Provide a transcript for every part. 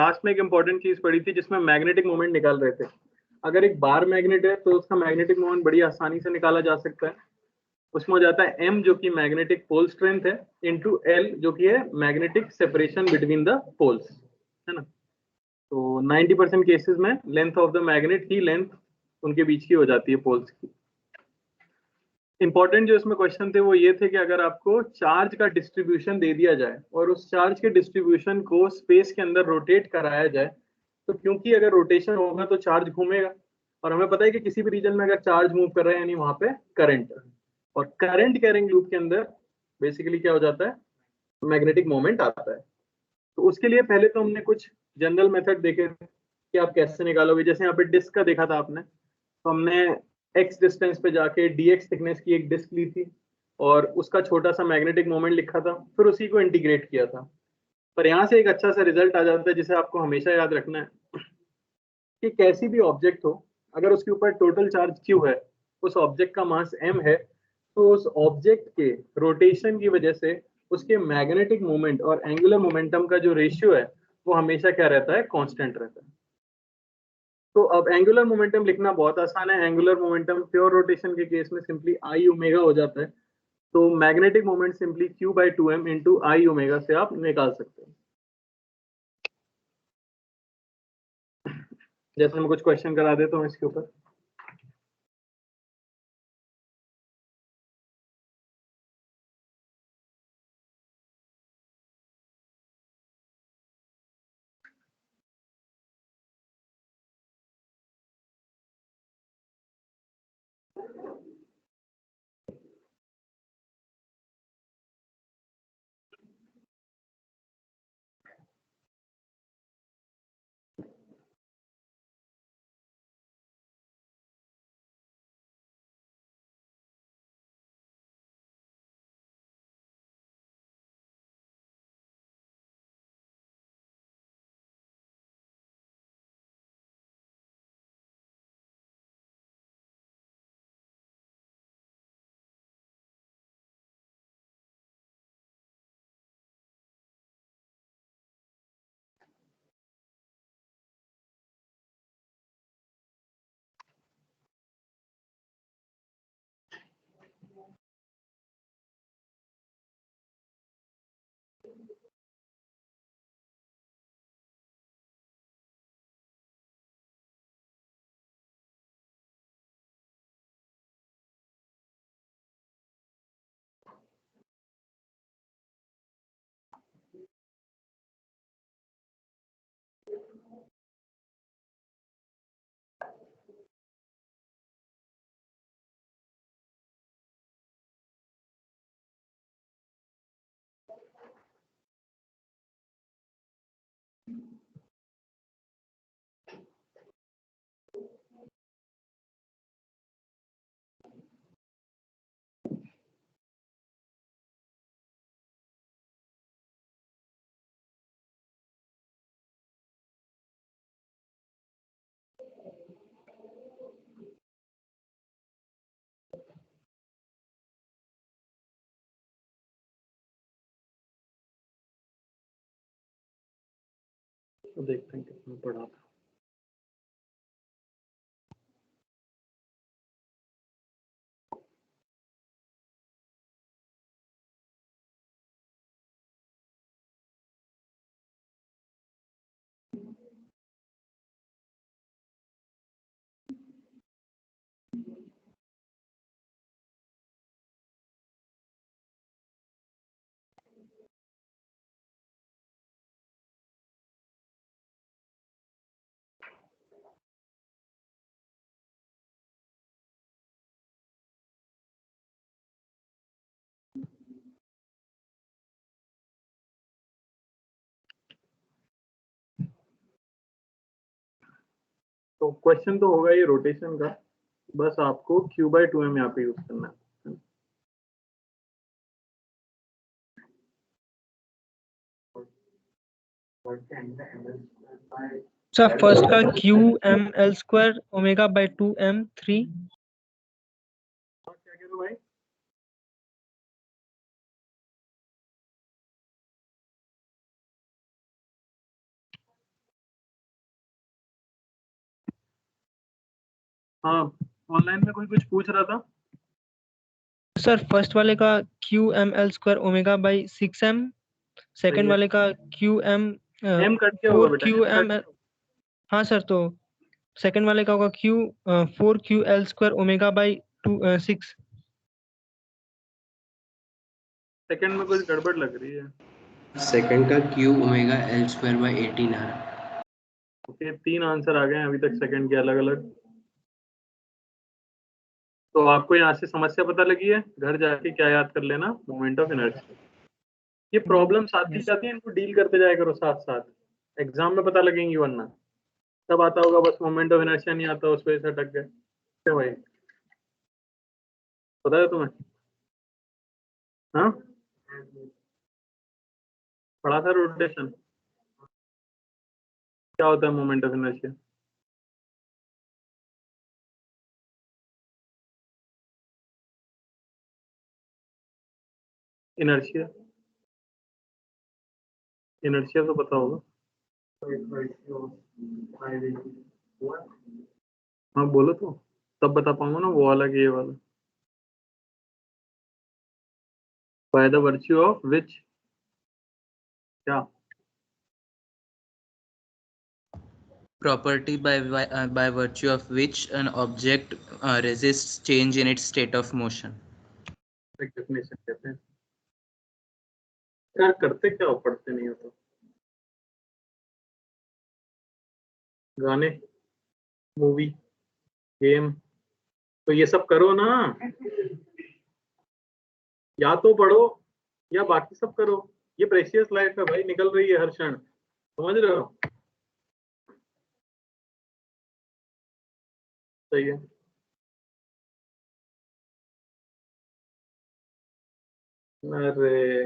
Last में एक important चीज पड़ी थी जिसमें मैग्नेटिक मोमेंट निकाल रहे थे। अगर एक बार मैग्नेट है तो उसका मैग्नेटिक मोमेंट बड़ी आसानी से निकाला जा सकता है। उसमें हो जाता है m जो कि मैग्नेटिक पोल स्ट्रेंथ है इंटू l जो कि है magnetic separation between the poles, है ना। तो 90% केसेस में लेंथ ऑफ द मैग्नेट ही लेंथ उनके बीच की हो जाती है पोल्स की। इंपॉर्टेंट जो इसमें क्वेश्चन थे वो ये थे कि अगर आपको चार्ज का डिस्ट्रीब्यूशन दे दिया जाए और उस चार्ज के डिस्ट्रीब्यूशन को स्पेस के अंदर रोटेट कराया जाए, तो क्योंकि अगर रोटेशन होगा तो चार्ज घूमेगा, और हमें पता है कि किसी भी रीजन में अगर चार्ज मूव कर रहा है यानी वहां पे करंट, और करंट कैरिंग लूप के अंदर बेसिकली क्या हो जाता है, मैग्नेटिक मोमेंट आता है। तो उसके लिए पहले तो हमने कुछ जनरल मेथड देखे थे कि आप कैसे निकालोगे। जैसे यहाँ पे डिस्क का देखा था आपने, तो हमने एक्स डिस्टेंस पे जाके डीएक्स थिकनेस की एक डिस्क ली थी और उसका छोटा सा मैग्नेटिक मोमेंट लिखा था, फिर उसी को इंटीग्रेट किया था। पर यहाँ से एक अच्छा सा रिजल्ट आ जाता है जिसे आपको हमेशा याद रखना है कि कैसी भी ऑब्जेक्ट हो, अगर उसके ऊपर टोटल चार्ज क्यू है, उस ऑब्जेक्ट का मास एम है, तो उस ऑब्जेक्ट के रोटेशन की वजह से उसके मैग्नेटिक मोमेंट और एंगुलर मोमेंटम का जो रेशियो है वो हमेशा क्या रहता है, कांस्टेंट रहता है। तो अब एंगुलर मोमेंटम लिखना बहुत आसान है। एंगुलर मोमेंटम प्योर रोटेशन के केस में सिंपली आई ओमेगा हो जाता है। तो magnetic moment simply q by two M into I omega से आप निकाल सकते हैं। जैसे मैं कुछ क्वेश्चन करा देता हूँ इसके ऊपर। तो देखते हैं कितना पढ़ा था। तो क्वेश्चन तो होगा ये रोटेशन का, बस आपको q बाई टू एम यहाँ पे यूज करना है। सर फर्स्ट का QML² ओमेगा बाई 2m3। और क्या कह रहे हो भाई? हाँ, ऑनलाइन में कोई कुछ पूछ रहा था। सर फर्स्ट वाले का Q M L square omega by 6m, सही सेकंड है। वाले का क्यू एम एम कट क्या होगा फोर बेटा, क्यू एम कट। एम। हाँ सर, तो सेकंड वाले का होगा Q 4QL square omega by 6। Second में कुछ गड़बड़ लग रही है। सेकंड का Q omega L square by 18 आ रहा। ओके, 3 आंसर आ गए हैं अभी तक सेकंड के अलग अलग। तो आपको यहाँ से समस्या पता लगी है, घर जाके क्या याद कर लेना, मोमेंट ऑफ इनर्शिया। ये प्रॉब्लम्स आती जाती है, इनको डील करते जाया करो साथ साथ, एग्जाम में पता लगेंगी, वरना सब आता होगा बस मोमेंट ऑफ इनर्शिया नहीं आता, उस वजह से अटक गए। क्या भाई, पता है तुम्हें? हाँ, पढ़ा था रोटेशन, क्या होता है moment of inertia? Inertia, inertia तो पता होगा। हाँ बोलो तो, तब बता पाऊंगा ना, वो वाला कि ये वाला। By the virtue of which, क्या? Property by virtue of which an object resists change in its state of motion. एक डेफिनेशन कहते हैं यार, करते क्या हो, पढ़ते नहीं हो तो। गाने, मूवी, गेम, तो ये सब करो ना, या तो पढ़ो या बाकी सब करो। ये प्रेशियस लाइफ है भाई, निकल रही है हर क्षण, समझ रहे हो? सही है। अरे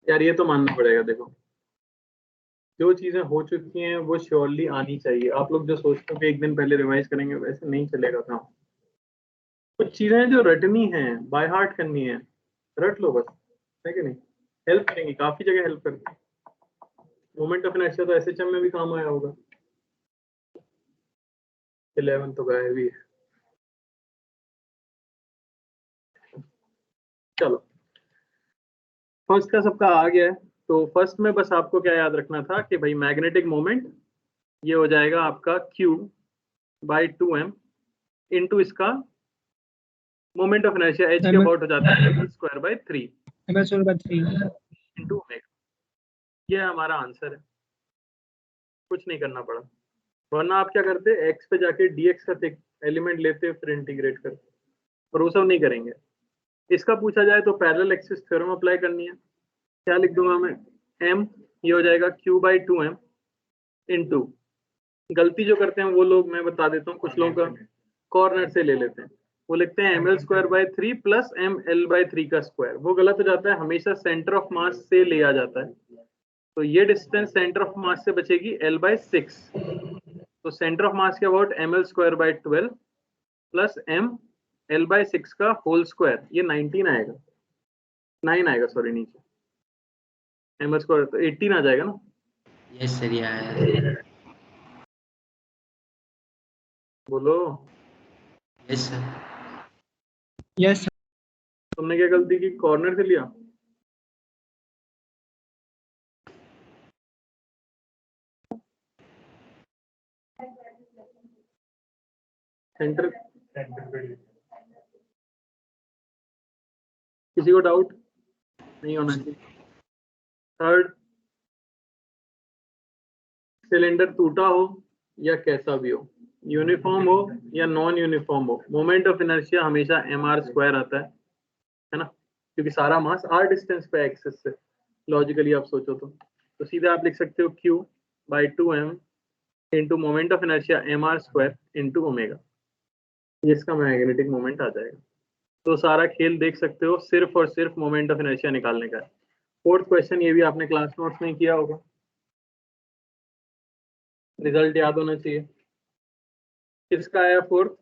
यार, ये तो मानना पड़ेगा, देखो जो चीजें हो चुकी हैं वो श्योरली आनी चाहिए। आप लोग जो सोचते हो कि एक दिन पहले रिवाइज करेंगे, वैसे नहीं चलेगा काम। कुछ चीजें हैं जो रटनी है, बाय हार्ट करनी है, रट लो बस, है कि नहीं? हेल्प करेंगी, काफी जगह हेल्प करती है। मोमेंट ऑफ इनर्शिया तो एसएचएम में भी काम आया होगा। 11 तो गायब ही है। चलो, फर्स्ट का सबका आ गया है। तो फर्स्ट में बस आपको क्या याद रखना था कि भाई मैग्नेटिक मोमेंट ये हो जाएगा आपका Q बाई 2m इंटू इसका मोमेंट ऑफ इनर्शिया H के अबाउट हो जाता है ml² by 3 ml square by 3। Into omega. ये हमारा आंसर है, कुछ नहीं करना पड़ा। वरना आप क्या करते, x पे जाके dx का एलिमेंट लेते फिर इंटीग्रेट करते, पर वो सब नहीं करेंगे। इसका पूछा जाए तो पैरेलल एक्सिस थ्योरम अप्लाई करनी है। क्या लिख दूंगा मैं, m, ये हो जाएगा Q बाई 2m इंटू, गलती जो करते हैं वो लोग, मैं बता देता हूँ, कुछ लोगों का कॉर्नर से ले लेते हैं, वो लिखते हैं ml² by 3 plus ml by 3 का स्क्वायर। वो गलत हो जाता है, हमेशा सेंटर ऑफ मास से लिया जाता है। तो ये डिस्टेंस सेंटर ऑफ मास से बचेगी l बाई 6। तो सेंटर ऑफ मास के about ml² by 12 plus m l by 6 का होल स्क्वायर, ये 19 आएगा, 9 आएगा सॉरी, नीचे ml² तो 18 आ जाएगा ना। यस सर, ये आया। बोलो, यस सर। यस। तुमने क्या गलती की, कॉर्नर से लिया? सेंटर, किसी को डाउट नहीं होना चाहिए। थर्ड, सिलेंडर टूटा हो या कैसा भी हो, यूनिफॉर्म हो या नॉन यूनिफॉर्म हो, मोमेंट ऑफ इनर्शिया हमेशा mr² आता है ना, क्योंकि सारा मास r डिस्टेंस पे एक्सिस से। लॉजिकली आप सोचो तो सीधे आप लिख सकते हो Q by 2m into moment of inertia mr² into omega, जिसका मैग्नेटिक मोमेंट आ जाएगा। तो सारा खेल देख सकते हो, सिर्फ और सिर्फ मोमेंट ऑफ इनर्शिया निकालने का है। फोर्थ क्वेश्चन ये भी आपने क्लास नोट्स में किया होगा, रिजल्ट याद होना चाहिए। किसका आया फोर्थ?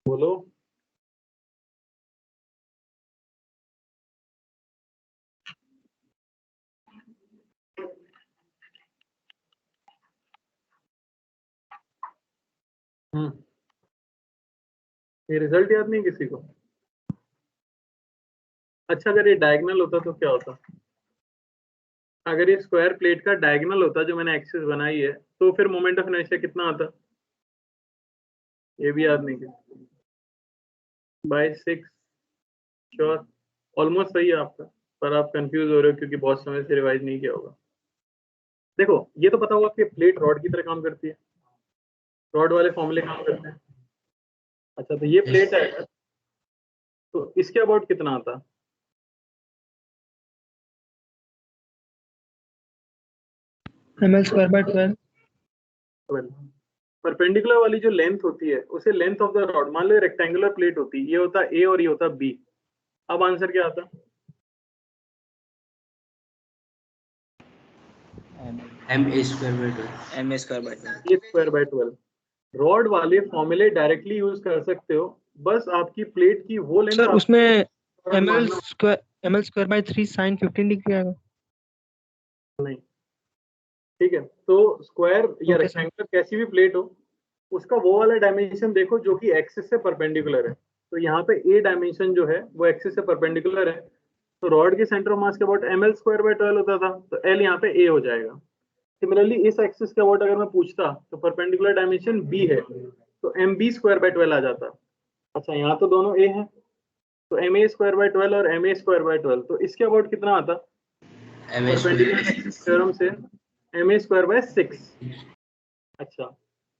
बोलो। ये रिजल्ट याद नहीं किसी को? अच्छा, अगर ये डायगोनल होता तो क्या होता? अगर ये स्क्वायर प्लेट का डायगोनल होता जो मैंने एक्सिस बनाई है, तो फिर मोमेंट ऑफ इनर्शिया कितना आता? ये भी याद नहीं किया। बाय 6। श्योर, ऑलमोस्ट सही है आपका, पर आप कंफ्यूज हो रहे हो क्योंकि बहुत समय से रिवाइज नहीं किया होगा। देखो, ये तो पता होगा कि प्लेट रॉड की तरह काम करती है, रॉड वाले फॉर्मूले काम करते हैं। अच्छा, तो ये प्लेट है, तो इसके अबाउट कितना आता? ml square by 12। 12। परपेंडिकुलर वाली जो लेंथ होती है उसे लेंथ ऑफ द रॉड, मान लो रेक्टेंगुलर प्लेट होती है, ये होता ए और ये होता बी। अब आंसर क्या आता? M A square by 12। M A square by 12। A square by 12। Rod वाले फॉर्मूले डायरेक्टली यूज कर सकते हो, बस आपकी प्लेट की वो लेंथ सर उसमें ml square by 3 sin 15 degree आएगा। नहीं, ठीक है, तो स्क्वायर या Okay, sir. रेक्टेंगुलर कैसी भी प्लेट हो, उसका वो वाला डायमेंशन देखो जो कि एक्सिस से परपेंडिकुलर है। तो यहाँ पे ए डायमेंशन जो है वो एक्सिस से परपेंडिकुलर है, तो रॉड के सेंटर ऑफ मास के अबाउट ml स्क्वायर बाय 12 होता था, तो एल यहाँ पे ए हो जाएगा। सिमिलरली इस एक्सिस के अबाउट अगर मैं पूछता तो परपेंडिकुलर डायमेंशन बी है, तो एम बी स्क्वायर बाय 12 आ जाता। अच्छा, यहाँ तो दोनों ए हैं, तो एम ए स्क्वायर बाय 12 और एम ए स्क्वायर बाय 12, तो इसके अबाउट कितना आता? एम ए परपेंडिकुलर थ्योरम से एम ए स्क्वायर बाय 6। अच्छा,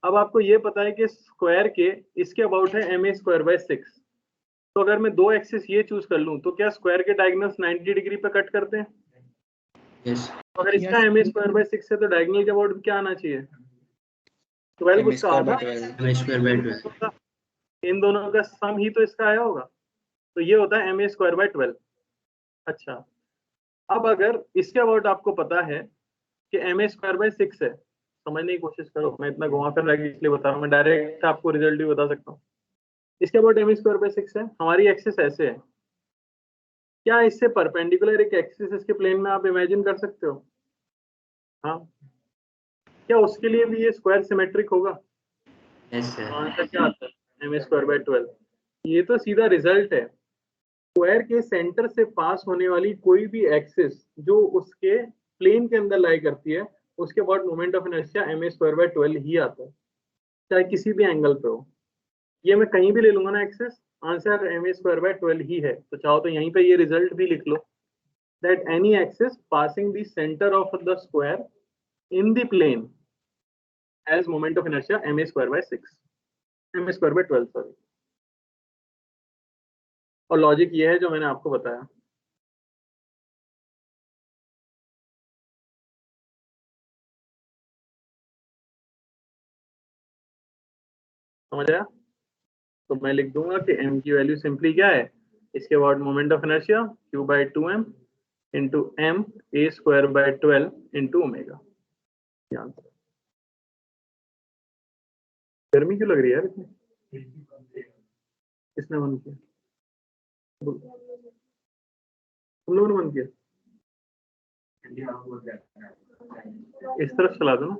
अब आपको ये पता है कि स्क्वायर के इसके अबाउट है एम ए स्क्वायर बाय 6, तो अगर मैं दो एक्सिस ये चूज कर लूं तो क्या स्क्वायर के डायगोनल्स 90 डिग्री पे कट करते हैं? यस। तो अगर इसका एम ए स्क्वायर बाय 6 है तो डायगोनल के अबाउट क्या आना चाहिए? 12 एम ए उसका स्क्वायर आधा, by 12। M A square by 12। इन दोनों का सम ही तो इसका आया होगा, तो ये होता है एम ए स्क्वायर बाय 12। अच्छा, अब अगर इसके अबाउट आपको पता है कि एम ए स्क्वायर बाय 6 है, समझने की कोशिश करो, मैं इतना घुमा कर रहा इसलिए बता रहा हूँ, मैं डायरेक्ट आपको रिजल्ट भी बता सकता हूँ। इसके about M A square by 6 है, हमारी एक्सिस ऐसे है, क्या इससे परपेंडिकुलर एक एक्सिस इसके प्लेन में आप इमेजिन कर सकते हो? हाँ, क्या उसके लिए भी ये स्क्वायर सिमेट्रिक होगा? Yes sir. आंसर क्या आता है? M A square by 12। ये तो सीधा रिजल्ट है, स्क्वायर के सेंटर से पास होने वाली कोई भी एक्सिस जो उसके प्लेन के अंदर लाई करती है, उसके बाद moment of inertia M A square by 12 ही आता है, चाहे किसी भी एंगल पे हो। ये मैं कहीं भी ले लूंगा ना axis, answer M A square by 12 ही है। तो चाहो तो यहीं पे ये रिजल्ट भी लिख लो, that any axis passing the centre of the square in the plane has moment of inertia M A square by 6, M A square by 12 sorry. और लॉजिक ये है जो मैंने आपको बताया। समझ आया? तो मैं लिख दूंगा कि m की वैल्यू सिंपली क्या है, इसके बाद moment of inertia q by 2m into M A square by 12 into omega. गर्मी क्यों लग रही है यार इतनी? किसने बंद किया? तुम लोगों ने बंद किया? इस तरफ चला दो ना,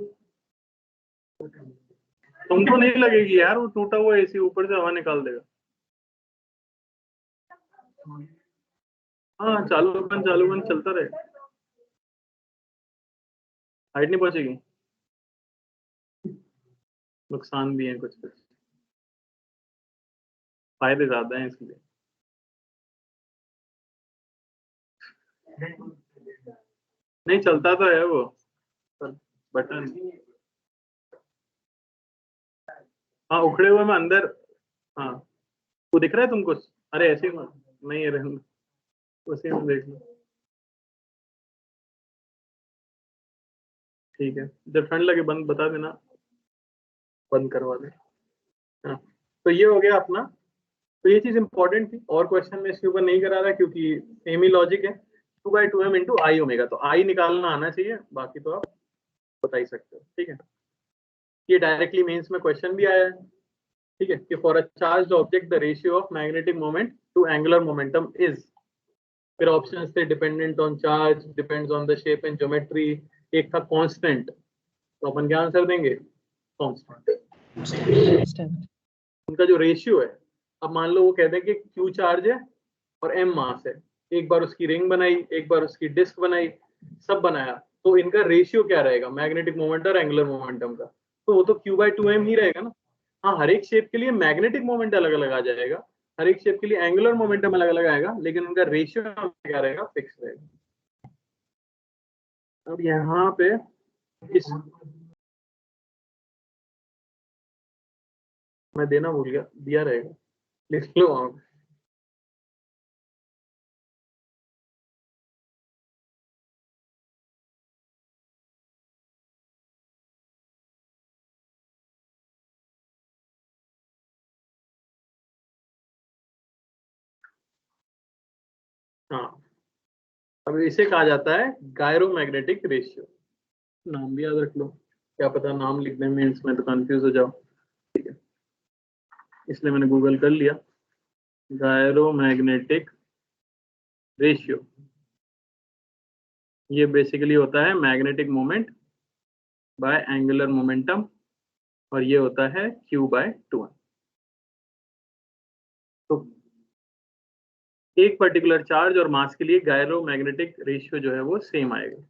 तुमको नहीं लगेगी यार, वो टूटा हुआ एसी ऊपर से हवा निकाल देगा। हाँ, चालू बंद चलता रहे, हाइट नहीं पहुंचेगी, नुकसान भी है कुछ कुछ, फायदे ज्यादा हैं इसलिए। नहीं चलता तो है वो बटन, हाँ उखड़े हुए में अंदर। हाँ, वो दिख रहा है तुमको? अरे ऐसे ही नहीं है, रहने दो, उसी में देख लो। ठीक है, जब ठंड लगे बंद बता देना, बंद करवा दे। हाँ, तो ये हो गया अपना। तो ये चीज इंपॉर्टेंट थी, और क्वेश्चन में इसके ऊपर नहीं करा रहा क्योंकि सेम ही लॉजिक है, 2/2m इंटू आई ओमेगा, तो आई निकालना आना चाहिए, बाकी तो आप बता ही सकते हो। ठीक है, ये डायरेक्टली मेंस में क्वेश्चन भी आया है। ठीक है, कि for a charge object the ratio of magnetic moment to angular momentum is, फिर ऑप्शन थे dependent on charge, depends on the shape and geometry, एक था कांस्टेंट, तो अपन क्या आंसर देंगे? कांस्टेंट। डिस्टेंस। उनका जो रेशियो है, अब मान लो वो कहते हैं कि Q चार्ज है और M मास है, एक बार उसकी रिंग बनाई, एक बार उसकी डिस्क बनाई, सब बनाया, तो इनका रेशियो क्या रहेगा मैग्नेटिक मोमेंट और एंगुलर मोमेंटम का? तो वो तो Q/2m ही रहेगा ना। हाँ, हर एक शेप के लिए मैग्नेटिक मोमेंट अलग अलग आ जाएगा, हर एक शेप के लिए एंगुलर मोमेंटम अलग अलग आएगा, लेकिन उनका रेशियो क्या रहेगा? फिक्स रहेगा। अब यहाँ पे इस मैं देना भूल गया, दिया रहेगा, लिख लो आप। हाँ, अब इसे कहा जाता है गायरोमैग्नेटिक रेशियो। नाम भी याद रख लो, क्या पता नाम लिखने में इसमें तो कंफ्यूज हो जाओ, ठीक है, इसलिए मैंने गूगल कर लिया। गायरोमैग्नेटिक रेशियो ये बेसिकली होता है magnetic moment bye angular momentum, और ये होता है Q/2m। तो एक पर्टिकुलर चार्ज और मास के लिए गायरोमैग्नेटिक रेशियो जो है वो सेम आएगा।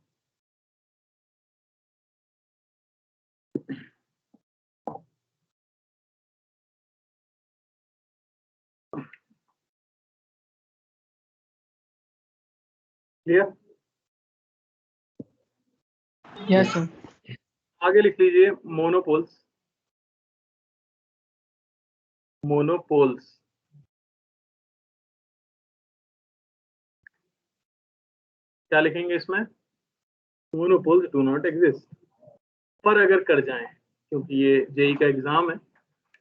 क्लियर? Yes sir. आगे लिख लीजिए मोनोपोल्स। मोनोपोल्स क्या लिखेंगे इसमें? Monopoles do not exist. पर अगर कर जाएं, क्योंकि ये जेई का एग्जाम है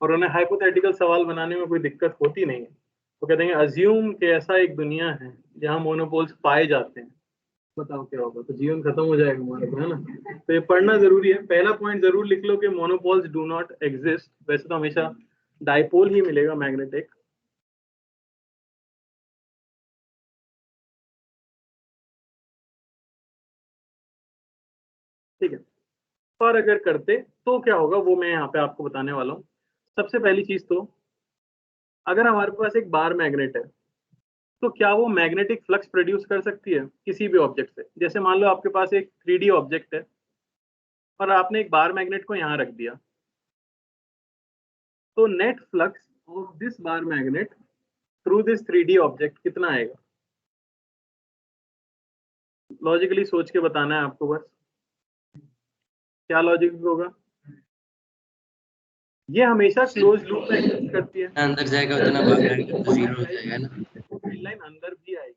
और उन्हें हाइपोथेटिकल सवाल बनाने में कोई दिक्कत होती नहीं है, तो कहते हैं अज्यूम कि ऐसा एक दुनिया है जहां मोनोपोल्स पाए जाते हैं, बताओ क्या होगा? तो जीवन खत्म हो जाएगा हमारा, है ना। तो ये पढ़ना जरूरी है। पहला पॉइंट जरूर लिख लो कि मोनोपोल्स डू नॉट एग्जिस्ट। वैसे तो हमेशा डाइपोल ही मिलेगा मैग्नेटिक। ठीक है, पर अगर करते तो क्या होगा वो मैं यहाँ पे आपको बताने वाला हूँ। सबसे पहली चीज तो, अगर हमारे पास एक बार मैग्नेट है तो क्या वो मैग्नेटिक फ्लक्स प्रोड्यूस कर सकती है किसी भी ऑब्जेक्ट से? जैसे मान लो आपके पास एक 3D ऑब्जेक्ट है और आपने एक बार मैग्नेट को यहाँ रख दिया, तो net flux of this bar magnet through this 3D object कितना आएगा? लॉजिकली सोच के बताना है आपको बस, क्या लॉजिक होगा? ये हमेशा क्लोज लूप में एग्जिस्ट करती है। अंदर जाएगा उतना बाहर आएगा तो जीरो हो जाएगा ना। फील्ड लाइन अंदर भी आएगी,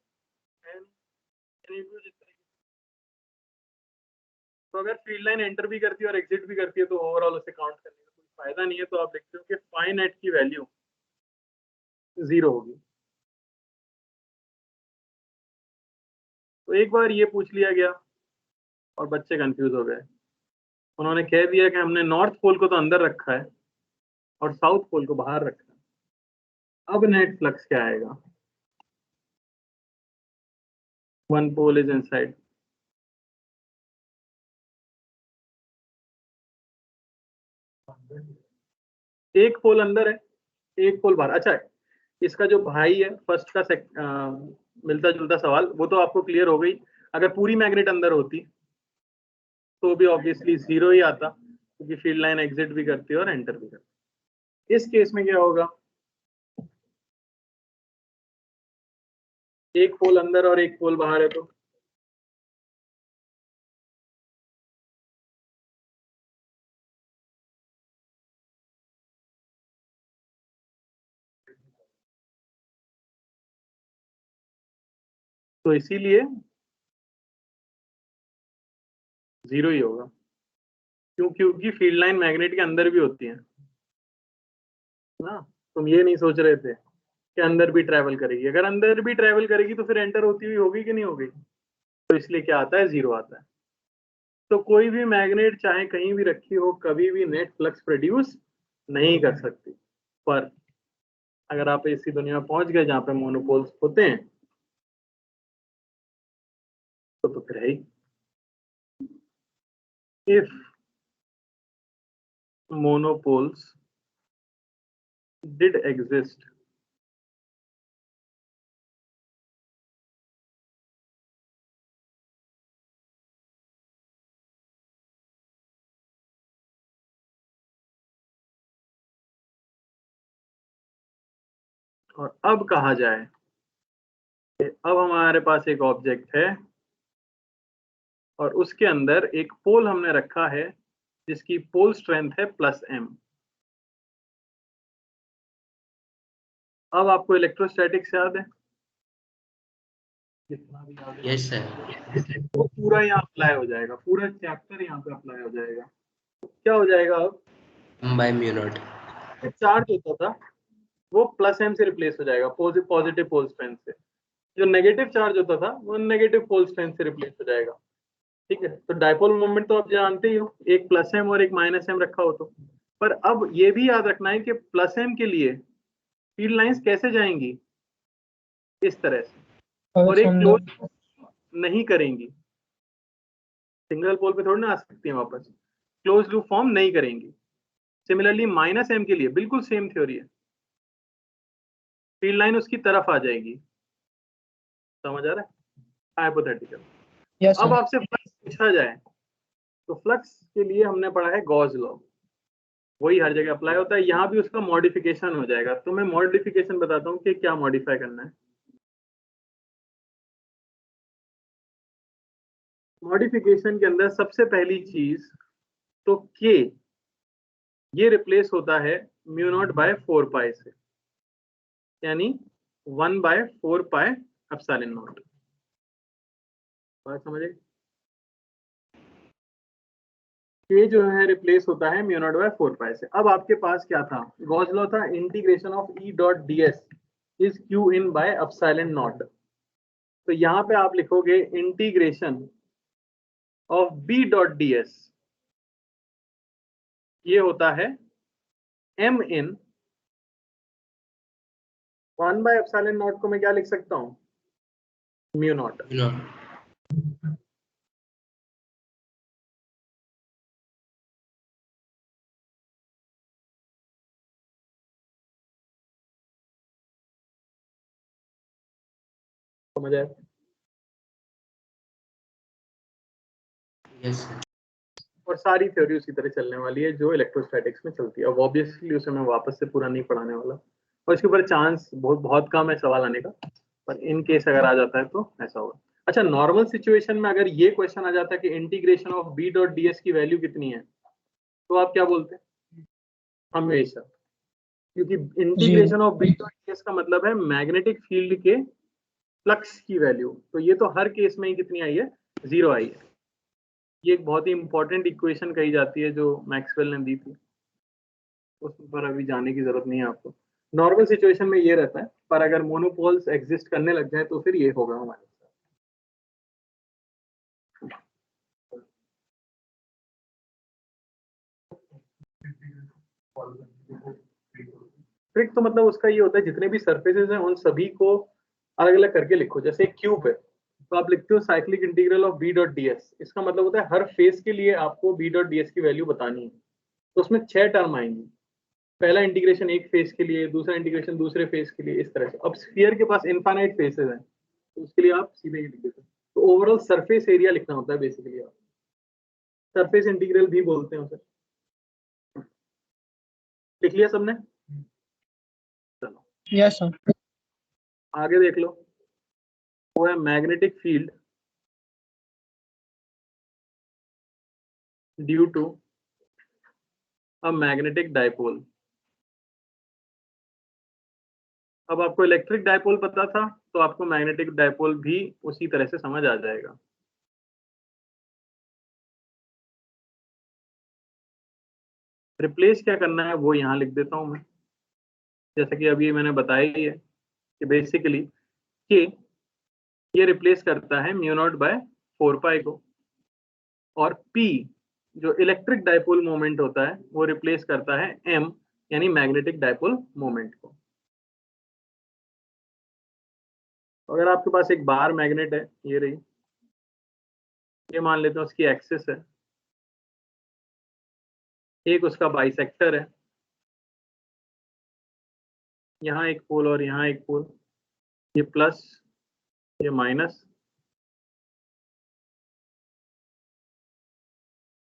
तो अगर फील्ड लाइन एंटर भी करती है और एग्जिट भी करती है तो ओवरऑल उसे काउंट करने का कोई फायदा नहीं है। तो आप देखते हो कि फाइन नेट की वैल्यू 0 होगी। तो एक बार ये पूछ लिया गया और बच्चे कंफ्यूज हो गए। उन्होंने कह दिया कि हमने नॉर्थ पोल को तो अंदर रखा है और साउथ पोल को बाहर रखा है, अब नेट फ्लक्स क्या आएगा? वन पोल इज इनसाइड, एक पोल अंदर है, एक पोल बाहर। अच्छा, इसका जो भाई है फर्स्ट का मिलता जुलता सवाल, वो तो आपको क्लियर हो गई। अगर पूरी मैग्नेट अंदर होती तो भी ऑब्वियसली 0 ही आता, क्योंकि फील्ड लाइन एग्जिट भी करती है और एंटर भी करती है। इस केस में क्या होगा? एक पोल अंदर और एक पोल बाहर है, तो इसीलिए 0 ही होगा। क्यों? क्योंकि फील्ड लाइन मैग्नेट के अंदर भी होती है ना। तुम ये नहीं सोच रहे थे कि अंदर भी ट्रेवल करेगी? अगर अंदर भी ट्रेवल करेगी तो फिर एंटर होती हुई होगी कि नहीं होगी? तो इसलिए क्या आता है? 0 आता है। तो कोई भी मैग्नेट चाहे कहीं भी रखी हो कभी भी नेट फ्लक्स प्रोड्यूस नहीं कर सकती। पर अगर आप ऐसी दुनिया में पहुंच गए जहां पे मोनोपोल्स होते हैं तो फिर है ही। इफ monopoles did exist और अब कहा जाए कि अब हमारे पास एक ऑब्जेक्ट है और उसके अंदर एक पोल हमने रखा है जिसकी पोल स्ट्रेंथ है +m। अब आपको इलेक्ट्रोस्टैटिक्स याद है? जितना भी याद है यस सर। वो पूरा यहाँ अप्लाई हो जाएगा, पूरा चैप्टर यहाँ पे अप्लाई हो जाएगा। तो क्या हो जाएगा अब? By mu naught. चार्ज होता था वो +m से रिप्लेस हो जाएगा, पॉजिटिव पोल स्ट्रेंथ से। जो नेगेटिव चार्ज होता था वो नेगेटिव पोल स्ट्रेंथ से रिप्लेस हो जाएगा। ठीक है, तो डायपोल मोमेंट तो आप जानते ही हो, एक +m और एक -m रखा हो तो। पर अब ये भी याद रखना है कि +m के लिए फील्ड लाइंस कैसे जाएंगी, इस तरह से, और एक क्लोज नहीं करेंगी, सिंगल पोल पे थोड़ी ना आ सकती है वापस, क्लोज लूप फॉर्म नहीं करेंगी। सिमिलरली -m के लिए बिल्कुल सेम थ्योरी है, फील्ड लाइन उसकी तरफ आ जाएगी। समझ आ रहा है? हाइपोथेटिकल। यस अब सर। आपसे फ्लक्स पूछा जाए तो फ्लक्स के लिए हमने पढ़ा है गॉस लॉ, वही हर जगह अप्लाई होता है, यहाँ भी उसका मॉडिफिकेशन हो जाएगा। तो मैं मॉडिफिकेशन बताता हूँ कि क्या मॉडिफाई करना है। मॉडिफिकेशन के अंदर सबसे पहली चीज तो के ये रिप्लेस होता है μ0/4π से, यानी 1/4πε0। बात समझे? के जो है रिप्लेस होता है μ0/4π से। अब आपके पास क्या था? गॉस लॉ था, integration of E.ds is q in by ε0। तो यहाँ पे आप लिखोगे इंटीग्रेशन ऑफ B.ds, ये होता है m in 1/ε0 को मैं क्या लिख सकता हूँ? μ0। समझ आया? Yes sir. और सारी थ्योरी उसी तरह चलने वाली है जो इलेक्ट्रोस्टैटिक्स में चलती है। अब ऑब्वियसली उसे मैं वापस से पूरा नहीं पढ़ाने वाला, और इसके ऊपर चांस बहुत बहुत कम है सवाल आने का, पर इन केस अगर आ जाता है तो ऐसा होगा। अच्छा, नॉर्मल सिचुएशन में अगर ये क्वेश्चन आ जाता है कि इंटीग्रेशन ऑफ B.ds की वैल्यू कितनी है, तो आप क्या बोलते हैं? हमेशा, क्योंकि इंटीग्रेशन ऑफ B.ds का मतलब है मैग्नेटिक फील्ड के फ्लक्स की वैल्यू। तो ये तो हर केस में ही कितनी आई है? 0 आई है। ये एक बहुत ही इंपॉर्टेंट इक्वेशन कही जाती है जो मैक्सवेल ने दी थी, उस पर अभी जाने की जरूरत नहीं है आपको। नॉर्मल सिचुएशन में ये रहता है, पर अगर मोनोपोल्स एग्जिस्ट करने लग जाए तो फिर ये होगा हमारे साथ। ट्रिक तो मतलब उसका ये होता है जितने भी सरफेसेस हैं उन सभी को अलग अलग करके लिखो। जैसे एक क्यूब है तो आप लिखते हो साइक्लिक इंटीग्रल ऑफ B.ds, इसका मतलब होता है हर फेस के लिए आपको B.ds की वैल्यू बतानी है। तो उसमें 6 टर्म आएंगी। पहला इंटीग्रेशन एक फेस के लिए, दूसरा इंटीग्रेशन दूसरे फेस के लिए, इस तरह से। अब स्फीयर के पास इनफाइनाइट फेसेस हैं तो उसके लिए आप सीधे ही लिख देते हैं। तो ओवरऑल सरफेस एरिया लिखना होता है बेसिकली, आप सरफेस इंटीग्रल भी बोलते हैं उसे। लिख लिया सबने? चलो यस सर। आगे देख लो, वो है magnetic field due to a magnetic dipole. अब आपको इलेक्ट्रिक डायपोल पता था तो आपको मैग्नेटिक डायपोल भी उसी तरह से समझ आ जाएगा। रिप्लेस क्या करना है वो यहाँ लिख देता हूं मैं, जैसा कि अभी मैंने बताया ही है कि बेसिकली के ये रिप्लेस करता है μ0/4π को, और P जो इलेक्ट्रिक डायपोल मोमेंट होता है वो रिप्लेस करता है M यानी मैग्नेटिक डायपोल मोमेंट को। अगर आपके पास एक बार मैग्नेट है, ये रही, ये मान लेते हैं उसकी एक्सिस है, एक उसका बाइसेक्टर है, यहाँ एक पोल और यहाँ एक पोल, ये प्लस ये माइनस,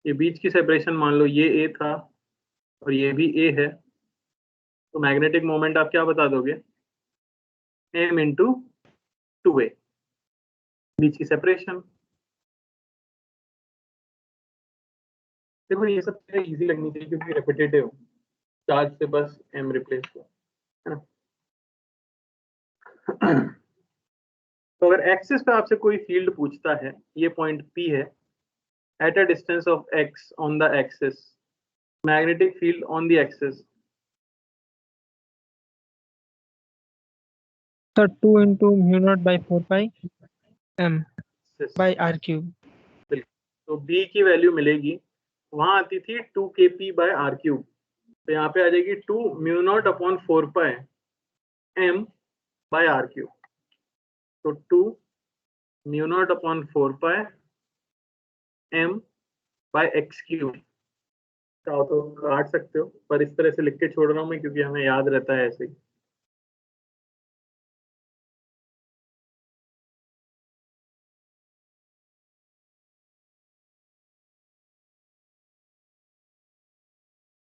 ये बीच की सेपरेशन मान लो ये ए था और ये भी ए है, तो मैग्नेटिक मोमेंट आप क्या बता दोगे, m इंटू 2a, बीच की सेपरेशन। देखो ये सब चीजें इजी लगनी चाहिए क्योंकि रेपिटेटिव, चार्ज से बस m रिप्लेस हुआ है ना। तो अगर एक्सिस पे आपसे कोई फील्ड पूछता है, ये पॉइंट P है, at a distance of x on the axis, magnetic field on the axis, sir 2 into mu naught by 4 pi m by r cube। तो b की वैल्यू मिलेगी, वहां आती थी 2kp by r cube, तो यहाँ पे आ जाएगी 2 mu naught upon 4 pi m by r cube, तो 2 mu naught upon 4 pi m by x cube। चाहो तो काट सकते हो, पर इस तरह से लिख के छोड़ रहा हूँ मैं क्योंकि हमें याद रहता है ऐसे ही।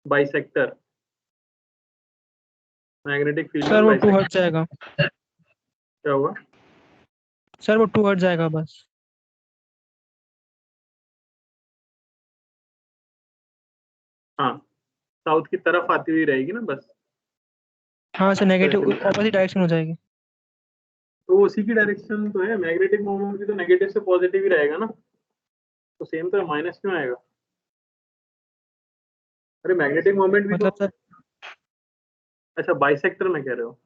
बाइसेक्टर, मैग्नेटिक फील्ड सर वो 2 बाइसेक्टर। हट जाएगा, क्या हुआ? सर वो 2 हट जाएगा बस। हाँ, साउथ की तरफ आती हुई रहेगी ना बस। हाँ सर, नेगेटिव ऑपोजिट डायरेक्शन हो जाएगी। तो उसी की डायरेक्शन तो है, मैग्नेटिक मोमेंट भी तो नेगेटिव से पॉजिटिव ही रहेगा ना, तो सेम तो है, माइनस क्यों आएगा? अरे मैग्नेटिक मोमेंट भी मतलब तो, सर, अच्छा बाइसेक्टर में कह रहे हो?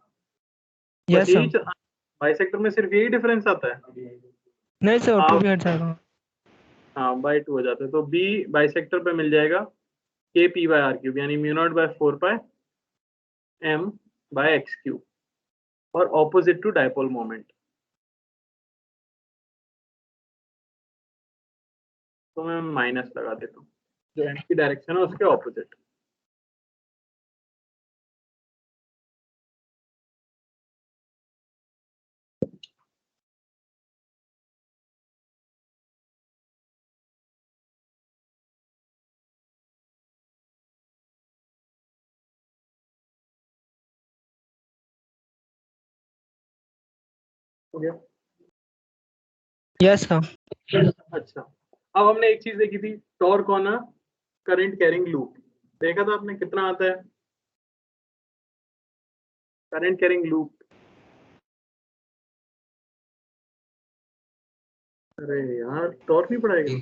Yes sir. बाइसेक्टर में सिर्फ यही डिफरेंस आता है? नहीं सर, 2 भी हट जाएगा। हाँ बाई 2 हो जाता है, तो बी बाइसेक्टर पे मिल जाएगा के पी बाई आर क्यूब, यानी म्यू नॉट बाय 4 पाई एम बाय एक्स क्यूब, और ऑपोजिट टू डायपोल मोमेंट। तो मैं माइनस लगा देता हूँ, जो एम की डायरेक्शन है उसके ऑपोजिट। हो गया? Yes sir. अच्छा, अब हमने एक चीज देखी थी, torque on a current carrying loop, देखा था आपने कितना आता है करंट कैरिंग लूप? अरे यार टॉर्क नहीं पढ़ाएगा,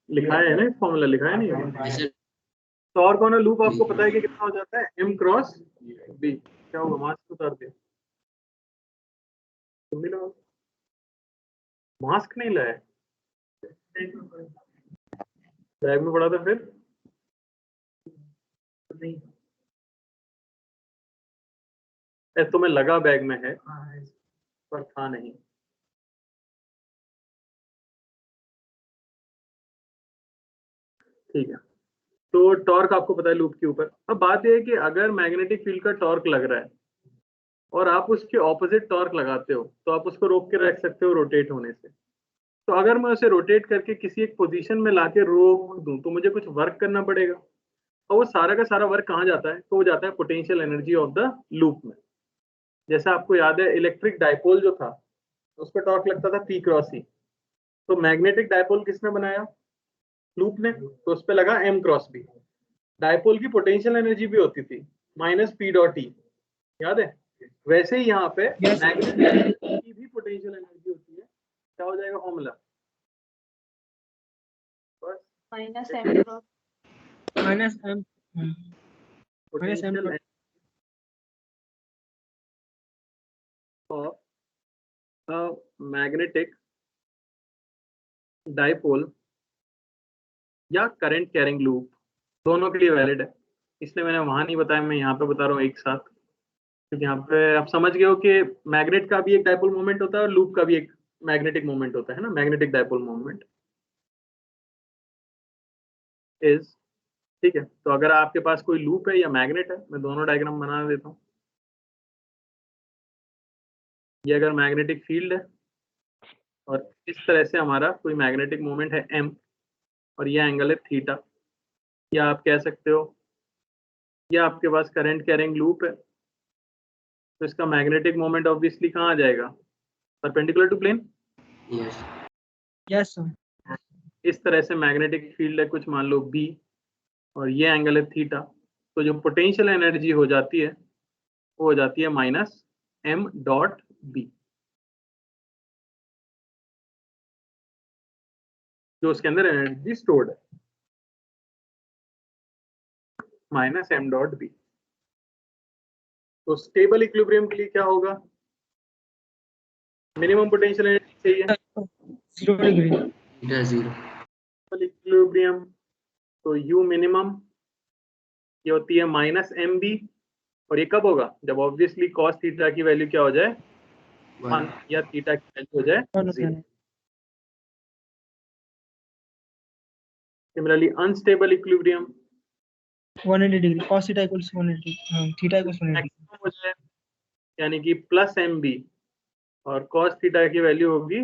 लिखा है ना, फॉर्मूला लिखा है नहीं? टॉर्क ऑन अ लूप आपको पता है कि कितना हो जाता है, m क्रॉस b। क्या होगा, मास्क उतार दे, तुम भी लगाओ, मास्क नहीं लाया, बैग में पड़ा था फिर नहीं, तुम्हें लगा बैग में है पर था नहीं। ठीक है, तो टॉर्क आपको पता है लूप के ऊपर। अब बात यह है कि अगर मैग्नेटिक फील्ड का टॉर्क लग रहा है और आप उसके ऑपोजिट टॉर्क लगाते हो, तो आप उसको रोक के रख सकते हो रोटेट होने से। तो अगर मैं उसे रोटेट करके किसी एक पोजीशन में लाके रोक दूं, तो मुझे कुछ वर्क करना पड़ेगा, और वो सारा का सारा वर्क कहाँ जाता है, तो वो जाता है potential energy of the loop में। जैसे आपको याद है इलेक्ट्रिक डायपोल जो था, उस पर टॉर्क लगता था P क्रॉस E, तो मैग्नेटिक डायपोल किसने बनाया, लूप ने, तो उस पर लगा M क्रॉस B। डायपोल की पोटेंशियल एनर्जी भी होती थी माइनस P डॉट E, याद है? वैसे ही यहाँ पे मैग्नेटिक की भी पोटेंशियल एनर्जी होती है, क्या हो जाएगा फॉर्मूला, बस minus m cross minus m potential of magnetic dipole या करंट कैरिंग लूप, दोनों के लिए वैलिड है, इसलिए मैंने वहां नहीं बताया, मैं यहाँ पे बता रहा हूँ एक साथ, क्योंकि यहाँ पे आप समझ गए हो कि मैग्नेट का भी एक डायपोल मोमेंट होता है और लूप का भी एक मैग्नेटिक मोमेंट होता है ना, मैग्नेटिक डायपोल मोमेंट। इज, ठीक है, तो अगर आपके पास कोई लूप है या मैग्नेट है, मैं दोनों डायग्राम बना देता हूँ। ये अगर मैग्नेटिक फील्ड है और इस तरह से हमारा कोई मैग्नेटिक मोमेंट है m और ये एंगल है थीटा, या आप कह सकते हो या आपके पास करंट कैरिंग लूप है, तो इसका मैग्नेटिक मोमेंट ऑब्वियसली कहाँ आ जाएगा, perpendicular to plane. Yes yes sir. इस तरह से मैग्नेटिक फील्ड है कुछ, मान लो b और ये एंगल है थीटा, तो जो पोटेंशियल एनर्जी हो जाती है वो हो जाती है माइनस m डॉट b, जो उसके अंदर एनर्जी स्टोर्ड है, माइनस m डॉट b। तो स्टेबल इक्विलिब्रियम के लिए क्या होगा, मिनिमम पोटेंशियल एनर्जी चाहिए 0 डिग्री। थीटा 0 इक्विलिब्रियम, तो u मिनिमम ये होती है माइनस एम बी, और ये कब होगा, जब ऑब्वियसली cos थीटा की वैल्यू क्या हो जाए 1 या थीटा की वैल्यू हो जाए 0। Similarly unstable equilibrium 180 degree, cos theta equals 180, theta equals 180 maximum हो जाए, यानी कि प्लस एम बी, और cos थीटा की वैल्यू होगी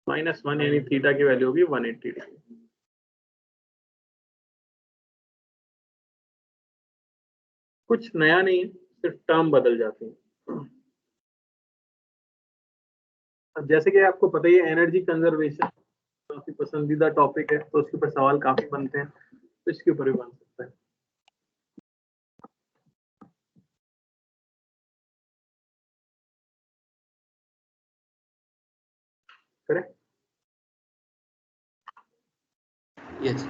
-1, यानी थीटा की वैल्यू होगी 180 डिग्री। कुछ नया नहीं है, सिर्फ टर्म बदल जाती है। अब जैसे कि आपको पता ही है, एनर्जी कंजर्वेशन काफी पसंदीदा टॉपिक है, तो उसके ऊपर सवाल काफी बनते हैं, तो इसके ऊपर भी बन सकता है। करेक्ट। यस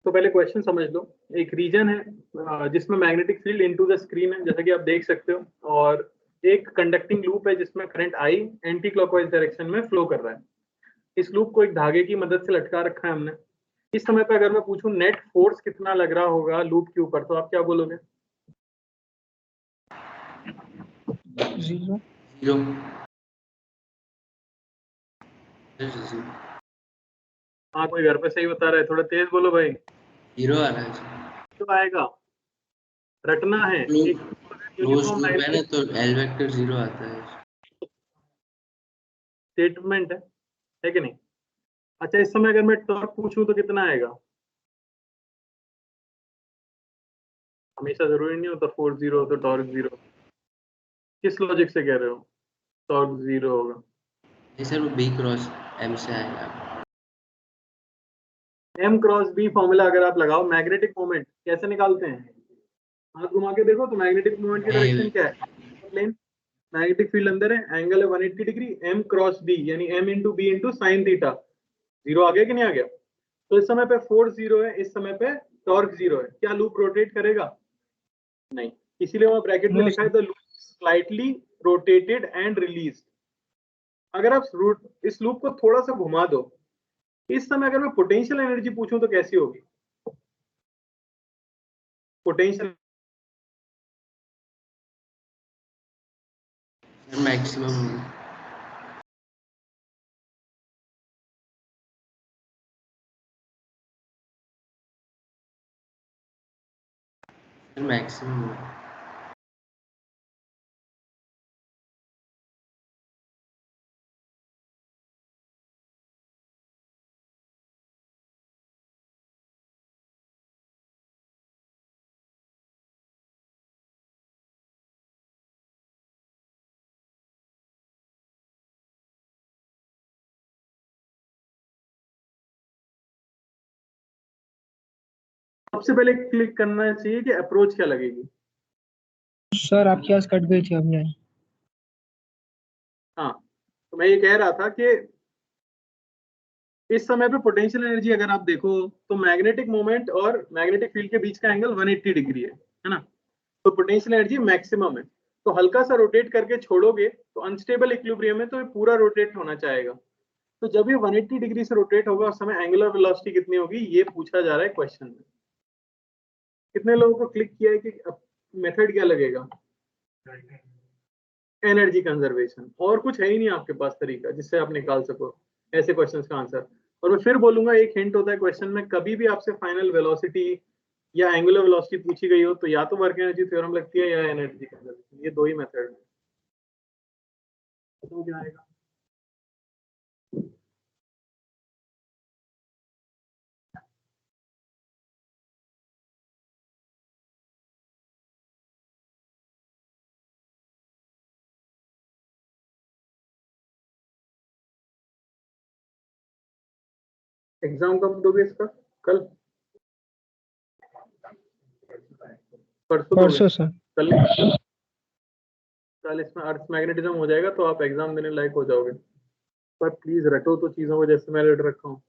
तो पहले क्वेश्चन समझ लो। एक रीजन है जिसमें magnetic field into the screen है, जैसा कि आप देख सकते हो, और एक कंडक्टिंग लूप है जिसमें current I anti clockwise direction में फ्लो कर रहा है। इस लूप को एक धागे की मदद से लटका रखा है हमने। इस समय पे अगर मैं पूछूं नेट फोर्स कितना लग रहा होगा लूप के ऊपर, तो आप क्या बोलोगे? 0। 0 हाँ, कोई घर पे सही बता रहा है, थोड़ा तेज बोलो भाई। 0 आ रहा है। तो आएगा, रटना है। एक क्लोज लूप है ना, तो एल वेक्टर 0 आता है। स्टेटमेंट है कि नहीं? अच्छा, इस समय अगर मैं टॉर्क पूछूं तो कितना आएगा? हमेशा जरूरी नहीं होता फोर्स 0 तो टॉर्क 0। किस लॉजिक से कह रहे हो टॉर्क 0 होगा? सर वो बी क्रॉस एम से आएगा। एम क्रॉस बी फॉर्मूला अगर आप लगाओ, मैग्नेटिक मोमेंट कैसे निकालते हैं? हाथ घुमा के देखो तो मैग्नेटिक मोमेंट की डायरेक्शन क्या है? प्लेन। मैग्नेटिक फील्ड अंदर है, एंगल है 180 डिग्री, एम क्रॉस बी यानी M into B into sine theta. 0 आ गया कि नहीं आ गया? तो इस समय पे फोर्स 0 है, इस समय पे टॉर्क 0 है। क्या लूप रोटेट करेगा? नहीं, इसीलिए वहां ब्रैकेट में No, लिखा है the loop slightly rotated and release. अगर आप इस लूप को थोड़ा सा घुमा दो, इस समय अगर मैं पोटेंशियल एनर्जी पूछूं तो कैसी होगी? पोटेंशियल मैक्सिमम मैक्सिमम सबसे पहले क्लिक करना चाहिए कि अप्रोच क्या लगेगी। सर आपकी आवाज कट गई थी अभी आई। हाँ, तो मैं ये कह रहा था कि इस समय पे पोटेंशियल एनर्जी अगर आप देखो तो मैग्नेटिक मोमेंट और मैग्नेटिक फील्ड के बीच का एंगल 180 डिग्री है ना? तो पोटेंशियल एनर्जी मैक्सिमम है। तो हल्का सा रोटेट करके छोड़ोगे तो अनस्टेबल इक्विलिब्रियम में तो ये पूरा रोटेट होना चाहेगा। तो जब ये 180 डिग्री से रोटेट होगा उस समय एंगुलर वेलोसिटी कितनी होगी, ये पूछा जा रहा है क्वेश्चन में। कितने लोगों को क्लिक किया है कि मेथड क्या लगेगा? Energy conservation. और कुछ है ही नहीं आपके पास तरीका जिससे आप निकाल सको ऐसे क्वेश्चंस का आंसर। और मैं फिर बोलूंगा, एक हिंट होता है क्वेश्चन में, कभी भी आपसे फाइनल वेलोसिटी या एंगुलर वेलोसिटी पूछी गई हो तो या तो वर्क एनर्जी थ्योरम लगती है या एनर्जी कंजर्वेशन। ये दो ही मेथड है। तो क्या आएगा? एग्जाम कब दोगे इसका? कल? परसों दोगे? परसों सर। कल? कल इसमें अर्थ मैग्नेटिज्म हो जाएगा तो आप एग्जाम देने लायक हो जाओगे। पर प्लीज रटो तो चीजों को जैसे मैं रट रखा हूँ।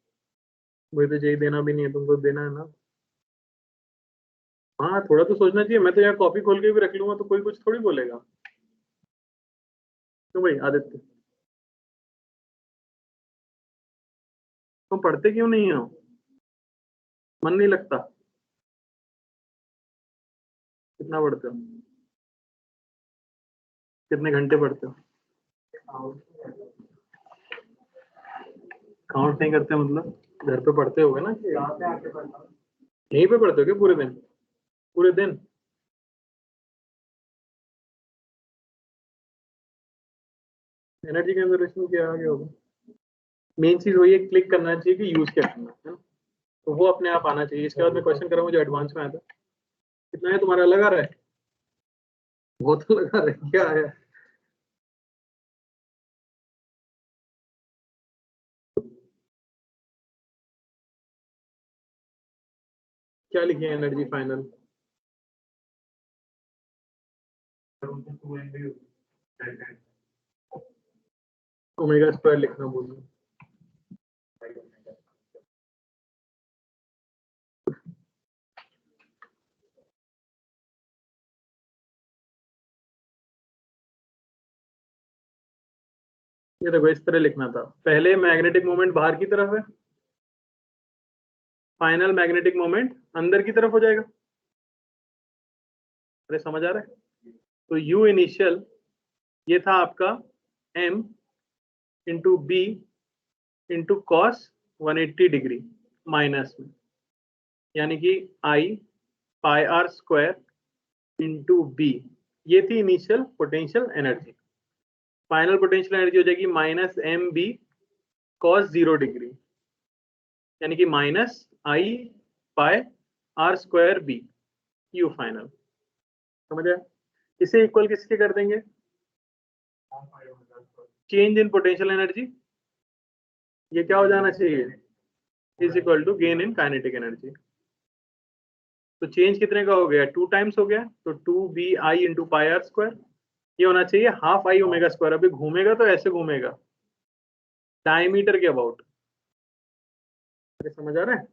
मुझे तो यही देना भी नहीं है, तुमको देना है ना। हाँ, थोड़ा तो सोचना चाहिए। मैं तो यहाँ कॉपी खोल के भी रख लूंगा तो कोई कुछ थोड़ी बोलेगा। क्यों भाई आदित्य, तुम पढ़ते क्यों नहीं हो? मन नहीं लगता? कितना पढ़ते हो? कितने घंटे पढ़ते हो? काउंट नहीं करते मतलब घर पे पढ़ते होगे ना? यहीं पे पढ़ते हो क्या पूरे दिन? पूरे दिन? एनर्जी कंजर्वेशन क्या आगे होगा? मेन चीज वही है, क्लिक करना चाहिए कि यूज क्या करना है ना? तो वो अपने आप आना चाहिए। इसके बाद मैं क्वेश्चन करूंगा जो एडवांस में आया था। कितना है तुम्हारा? लगा रहा है? बहुत लगा रहा है। क्या है? क्या लिखे एनर्जी फाइनल? ओमेगा स्क्वायर लिखना बोलिए। ये देखो इस तरह लिखना था। पहले मैग्नेटिक मोमेंट बाहर की तरफ है, फाइनल मैग्नेटिक मोमेंट अंदर की तरफ हो जाएगा। अरे समझ आ रहा है? तो यू इनिशियल ये था आपका m into B into cos 180 degree minus में, यानी कि i pi R square into B, ये थी initial potential energy. Final potential energy हो जाएगी minus M B cos 0 degree, यानी कि minus I pi R square B U final. समझ आया? इसे इक्वल किसके कर देंगे? चेंज इन पोटेंशियल एनर्जी, ये क्या हो जाना चाहिए? Is equal to gain in kinetic energy. तो चेंज कितने का हो गया? 2 टाइम्स हो गया, तो 2 bi into pi R square, ये होना चाहिए हाफ आई ओमेगा स्क्वायर। अभी घूमेगा तो ऐसे घूमेगा, डायमीटर के अबाउट। समझ आ रहा है?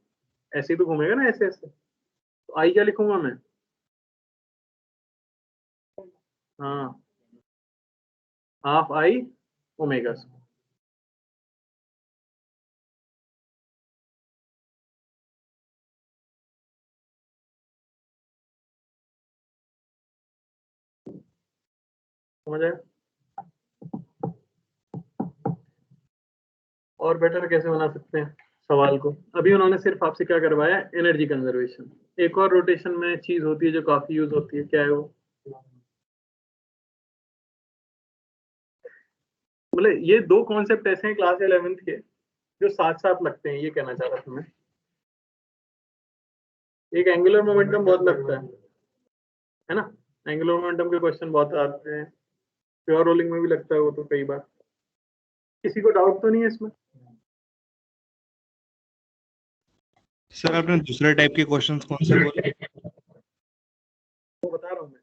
ऐसे ही तो घूमेगा ना, ऐसे ऐसे। तो आई क्या लिखूंगा मैं? हाँ, हाफ आई ओमेगा स्क्वायर। समझ आया? और बेटर कैसे बना सकते हैं सवाल को? अभी उन्होंने सिर्फ आपसे क्या करवाया? Energy conservation. एक और रोटेशन में चीज होती है जो काफी यूज होती है, क्या है वो? मतलब ये दो कॉन्सेप्ट ऐसे हैं क्लास 11th के जो साथ साथ लगते हैं, ये कहना चाह रहा था मैं। एक एंगुलर मोमेंटम बहुत लगता है ना? एंगुलर मोमेंटम के क्वेश्चन बहुत आते हैं, प्योर रोलिंग में भी लगता है वो तो कई बार। किसी को डाउट तो नहीं है इसमें? सर आपने दूसरे टाइप के क्वेश्चंस कौन से बोले? वो बता रहा हूँ मैं।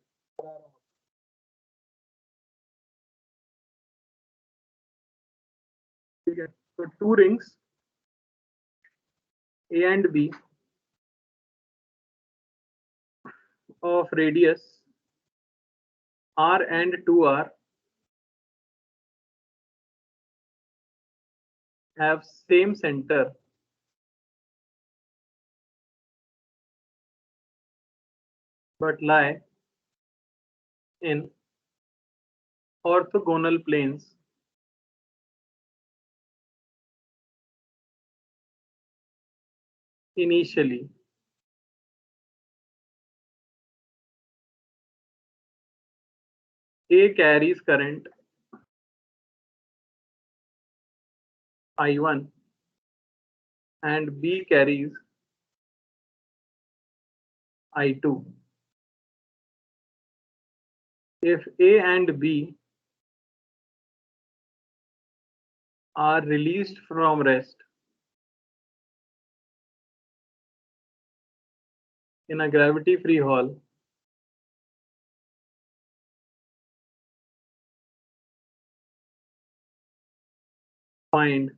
ठीक है, तो 2 rings A and B of radius R and 2R have same center but lie in orthogonal planes initially. A carries current I1 and B carries I2. If A and B are released from rest in a gravity-free hall, find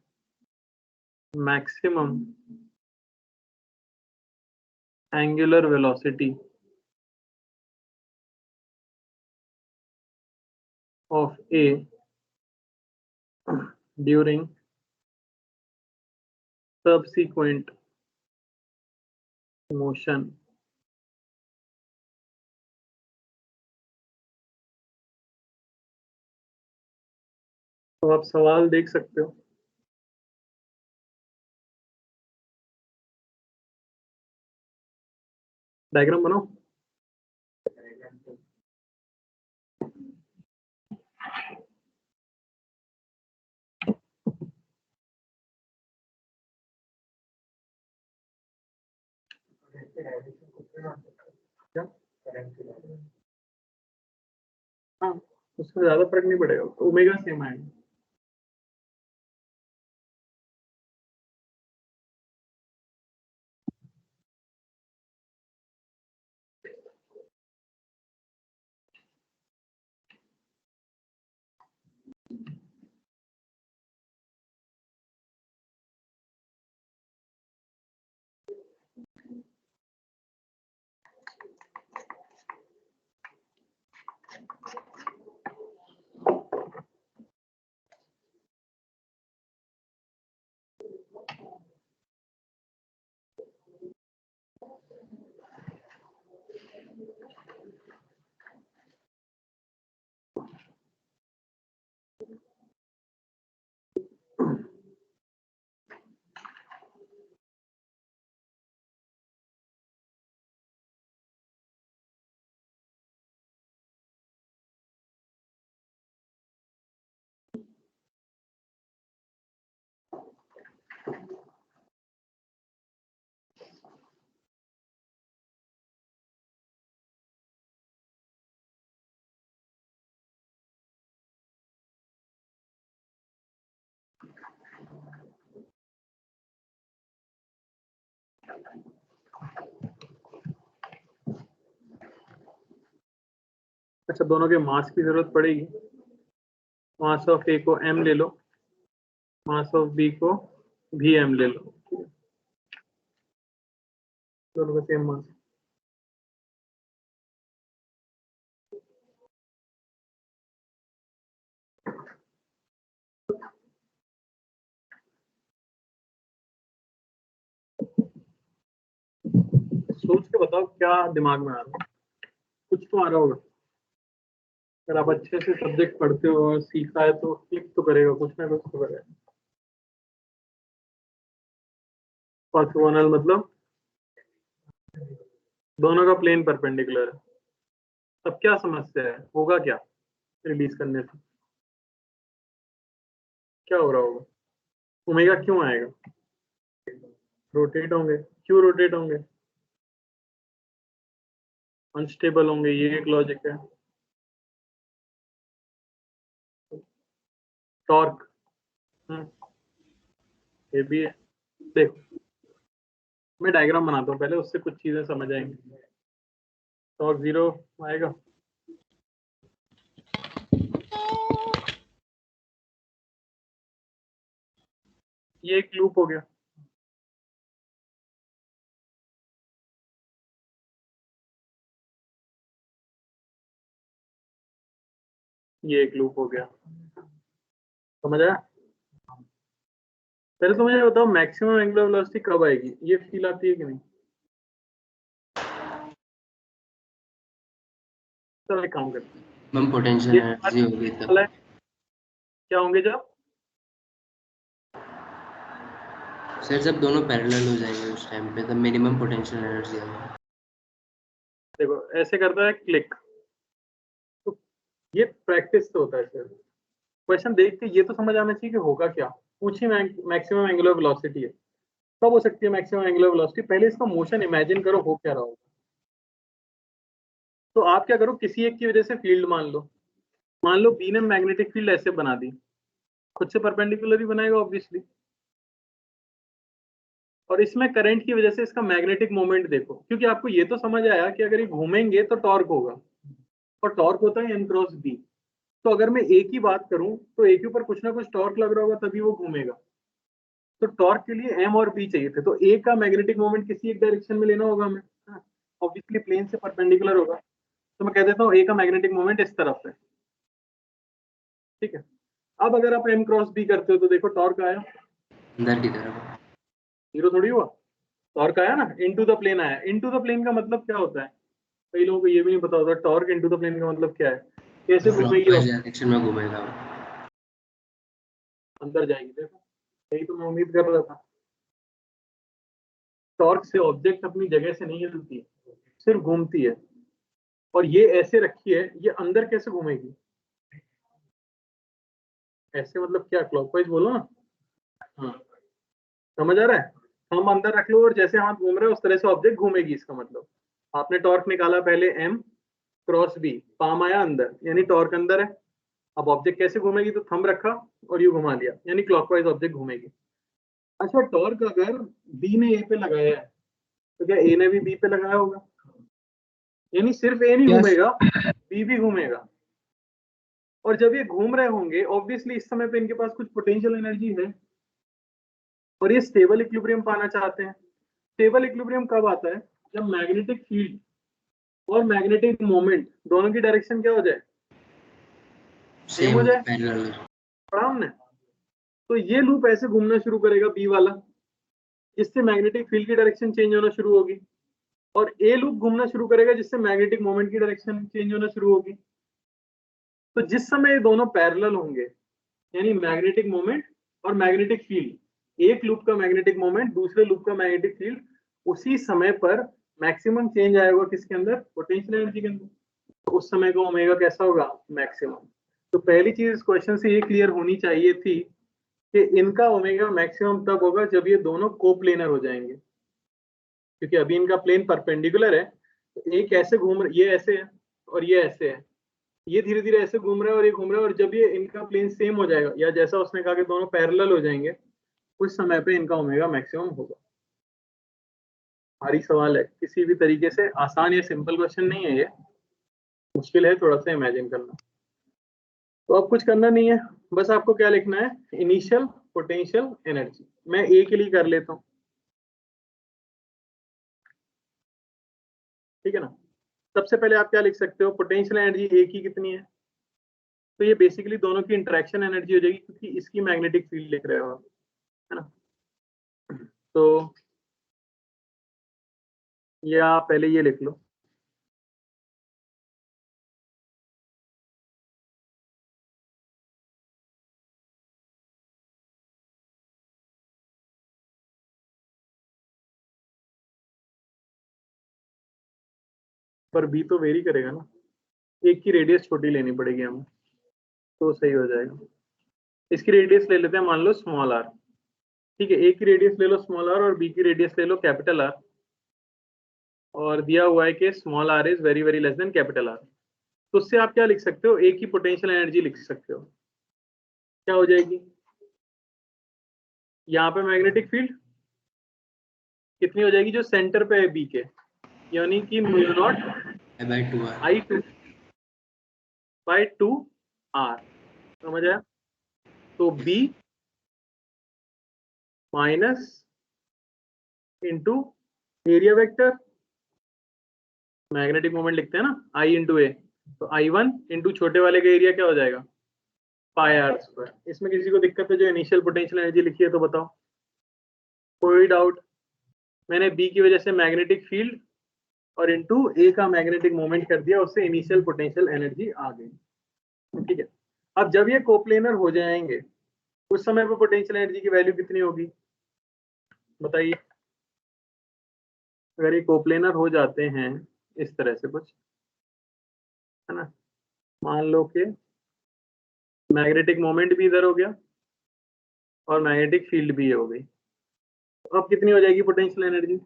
maximum angular velocity of A during subsequent motion. तो आप सवाल देख सकते हो। Diagram बनाओ। हाँ, उसमें ज्यादा फर्क नहीं पड़ेगा, ओमेगा सेम आएगा। अच्छा, दोनों के मास की जरूरत पड़ेगी। मास ऑफ ए को m ले लो, मास ऑफ बी को भी m ले लो, दोनों का सेम मास। सोच के बताओ क्या दिमाग में आ रहा है, कुछ तो आ रहा होगा। अगर आप अच्छे से सब्जेक्ट पढ़ते हो और सीखा है तो क्लिक तो करेगा, कुछ ना कुछ तो करेगा। ऑर्थोगोनल मतलब दोनों का प्लेन परपेंडिकुलर है। अब क्या समस्या है, होगा क्या रिलीज करने से, क्या हो रहा होगा? ओमेगा क्यों आएगा? रोटेट होंगे। क्यों रोटेट होंगे? अनस्टेबल होंगे, ये एक लॉजिक है। टॉर्क, ये भी है। देखो मैं डायग्राम बनाता हूँ पहले, उससे कुछ चीजें समझ आएंगी। टॉर्क 0 आएगा, ये एक लूप हो गया। ये एक लूप हो गया, समझ आया? पहले तो मुझे बताओ मैक्सिमम एंगुलर वेलोसिटी कब आएगी, ये फील आती है कि नहीं? चलो एक काम करते हैं, मैम पोटेंशियल एनर्जी होगी तब। क्या होंगे जब? सर जब दोनों पैरेलल हो जाएंगे उस टाइम पे तब मिनिमम पोटेंशियल एनर्जी आएगी। देखो ऐसे करता है क्लिक, तो ये प्रैक्टिस तो होता है सर। क्वेश्चन देख के ये तो समझ आना चाहिए कि होगा क्या। पूछी मैक्सिमम एंगुलर वेलोसिटी है, कब हो सकती है मैक्सिमम एंगुलर वेलोसिटी? पहले इसका मोशन इमेजिन करो, हो क्या रहा होगा। तो आप क्या करो, किसी एक की वजह से फील्ड मान लो बी ने मैग्नेटिक फील्ड ऐसे बना दी, खुद से परपेंडिकुलर ही बनाएगा ऑब्वियसली। और इसमें करंट की वजह से इसका मैग्नेटिक मोमेंट देखो, क्योंकि आपको ये तो समझ आया कि अगर ये घूमेंगे तो टॉर्क होगा, और टॉर्क होता है n क्रॉस बी। तो अगर मैं ए की बात करूं तो ए के ऊपर कुछ ना कुछ टॉर्क लग रहा होगा तभी वो घूमेगा। तो टॉर्क के लिए m और b चाहिए थे, तो ए का मैग्नेटिक मोमेंट किसी एक डायरेक्शन में लेना होगा हमें, ऑब्वियसली प्लेन से परपेंडिकुलर होगा। तो मैं कह देता हूँ ए का मैग्नेटिक मोमेंट इस तरफ है, ठीक है। अब अगर आप m क्रॉस b करते हो तो देखो टॉर्क आया, अंदर की तरफ। जीरो थोड़ी हुआ, टॉर्क आया ना, इनटू द प्लेन आया। इनटू द प्लेन का मतलब क्या होता है, कई लोगों को ये भी नहीं पता होता। टॉर्क इनटू द प्लेन का मतलब क्या है? कैसे घूमेगी क्लॉकवाइज और डायरेक्शन में घूमेगा। अंदर जाएगी। देखो यही तो मैं उम्मीद कर रहा था। टॉर्क से ऑब्जेक्ट अपनी जगह से नहीं हिलती, सिर्फ घूमती है। और ये ऐसे रखी है, ये अंदर कैसे घूमेगी? ऐसे मतलब क्या, क्लॉकवाइज बोलो ना। हाँ समझ आ रहा है? हम अंदर रख लो और जैसे हाथ घूम रहे हैं उस तरह से ऑब्जेक्ट घूमेगी। इसका मतलब आपने टॉर्क निकाला पहले m क्रॉस b, पाम आया अंदर, यानी टॉर्क अंदर है। अब ऑब्जेक्ट कैसे घूमेगी, तो थंब रखा और यू घुमा लिया, यानी क्लॉकवाइज ऑब्जेक्ट घूमेगी। अच्छा, टॉर्क अगर बी ने ए पे लगाया है तो क्या ए ने भी बी पे लगाया होगा? यानी सिर्फ ए नहीं घूमेगा, बी भी घूमेगा। और जब ये घूम रहे होंगे ऑब्वियसली इस समय पे इनके पास कुछ पोटेंशियल एनर्जी है, और ये स्टेबल इक्विलिब्रियम पाना चाहते हैं। स्टेबल इक्विलिब्रियम कब आता है? जब मैग्नेटिक फील्ड और मैग्नेटिक मोमेंट दोनों की डायरेक्शन क्या हो जाए, सेम हो जाए। पैरेलल। पढ़ा हमने? तो ये लूप ऐसे घूमना शुरू करेगा बी वाला, जिससे मैग्नेटिक फील्ड की डायरेक्शन चेंज होना शुरू होगी, और ए लूप घूमना शुरू करेगा जिससे मैग्नेटिक मोमेंट की डायरेक्शन चेंज होना शुरू होगी। तो जिस समय ये दोनों पैरेलल होंगे, यानी मैग्नेटिक मोमेंट और मैग्नेटिक फील्ड, एक लूप का मैग्नेटिक मोमेंट दूसरे लूप का मैग्नेटिक फील्ड, उसी समय पर मैक्सिमम चेंज आएगा किसके अंदर, पोटेंशियल एनर्जी के अंदर। तो उस समय का ओमेगा कैसा होगा, मैक्सिमम। तो पहली चीज इस क्वेश्चन से ये क्लियर होनी चाहिए थी कि इनका ओमेगा मैक्सिमम तब होगा जब ये दोनों कोप्लेनर हो जाएंगे, क्योंकि अभी इनका प्लेन परपेंडिकुलर है। तो एक ऐसे घूम, ये ऐसे है और ये ऐसे है, ये धीरे धीरे ऐसे घूम रहा है और ये घूम रहा है, और जब ये इनका प्लेन सेम हो जाएगा, या जैसा उसने कहा कि दोनों पैरेलल हो जाएंगे, उस समय पे इनका ओमेगा मैक्सिमम होगा। भारी सवाल है, किसी भी तरीके से आसान या सिंपल क्वेश्चन नहीं है ये। मुश्किल है थोड़ा सा इमेजिन करना। तो अब कुछ करना नहीं है, बस आपको क्या लिखना है, इनिशियल पोटेंशियल एनर्जी। मैं ए के लिए कर लेता हूँ, ठीक है ना। सबसे पहले आप क्या लिख सकते हो, पोटेंशियल एनर्जी ए की कितनी है, तो ये बेसिकली दोनों की इंटरेक्शन एनर्जी हो जाएगी, क्योंकि इसकी मैग्नेटिक फील्ड लिख रहे हो आप, है ना। तो ये आप पहले ये लिख लो, पर बी तो वेरी करेगा ना, एक की रेडियस छोटी लेनी पड़ेगी हमें, तो सही हो जाएगा। इसकी रेडियस ले लेते हैं, मान लो स्मॉल आर, ठीक है। ए की रेडियस ले लो स्मॉल आर और बी की रेडियस ले लो कैपिटल आर, और दिया हुआ है कि small R is very very less than capital R. तो उससे आप क्या लिख सकते हो, ए की पोटेंशियल एनर्जी लिख सकते हो, क्या हो जाएगी, यहाँ पे मैग्नेटिक फील्ड कितनी हो जाएगी जो सेंटर पे है बी के, यानी कि mu naught I two by two R, समझ आया। तो B minus into area vector, magnetic moment लिखते हैं ना, आई इंटू ए, तो आई वन इंटू छोटे वाले का एरिया क्या हो जाएगा, पाई आर स्क्वायर। इसमें किसी को दिक्कत है जो इनिशियल पोटेंशियल एनर्जी लिखी है तो बताओ, कोई डाउट। मैंने बी की वजह से मैग्नेटिक फील्ड और इंटू ए का मैग्नेटिक मोमेंट कर दिया, उससे इनिशियल पोटेंशियल एनर्जी आ गई, ठीक है। अब जब ये कोप्लेनर हो जाएंगे उस समय पर पोटेंशियल एनर्जी की वैल्यू कितनी होगी बताइए। अगर ये कोप्लेनर हो जाते हैं इस तरह से कुछ, है ना, मान लो कि मैग्नेटिक मोमेंट भी इधर हो गया और मैग्नेटिक फील्ड भी हो गई, तो अब कितनी हो जाएगी पोटेंशियल एनर्जी,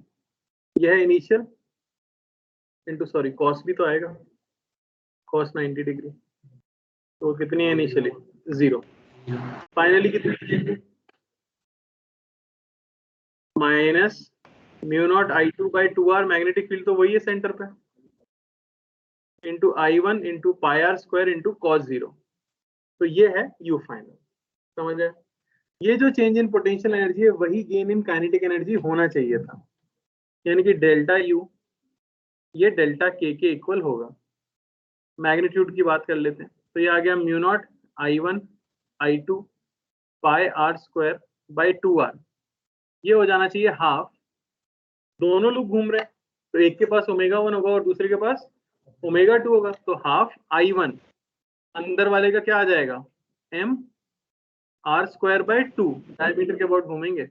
यह है इनिशियल इंटू सॉरी कॉस भी तो आएगा, कॉस 90 डिग्री, तो कितनी है इनिशियली, 0। फाइनली कितनी, minus mu naught I two by two R, magnetic field तो वही है सेंटर पे, into I one into pi R square into cos 0, तो ये है यू फाइनल, समझ आए। ये जो चेंज इन पोटेंशियल एनर्जी है वही गेन इन काइनेटिक एनर्जी होना चाहिए था, यानी कि डेल्टा यू ये डेल्टा के इक्वल होगा। मैग्नीट्यूड की बात कर लेते हैं, तो ये आ गया mu naught I one I two pi R square by two R, ये हो जाना चाहिए हाफ, दोनों लोग घूम रहे हैं तो एक के पास ओमेगा वन होगा और दूसरे के पास ओमेगा टू होगा, तो हाफ आई वन, अंदर वाले का क्या आ जाएगा, M R square by two, diameter के अबाउट घूमेंगे,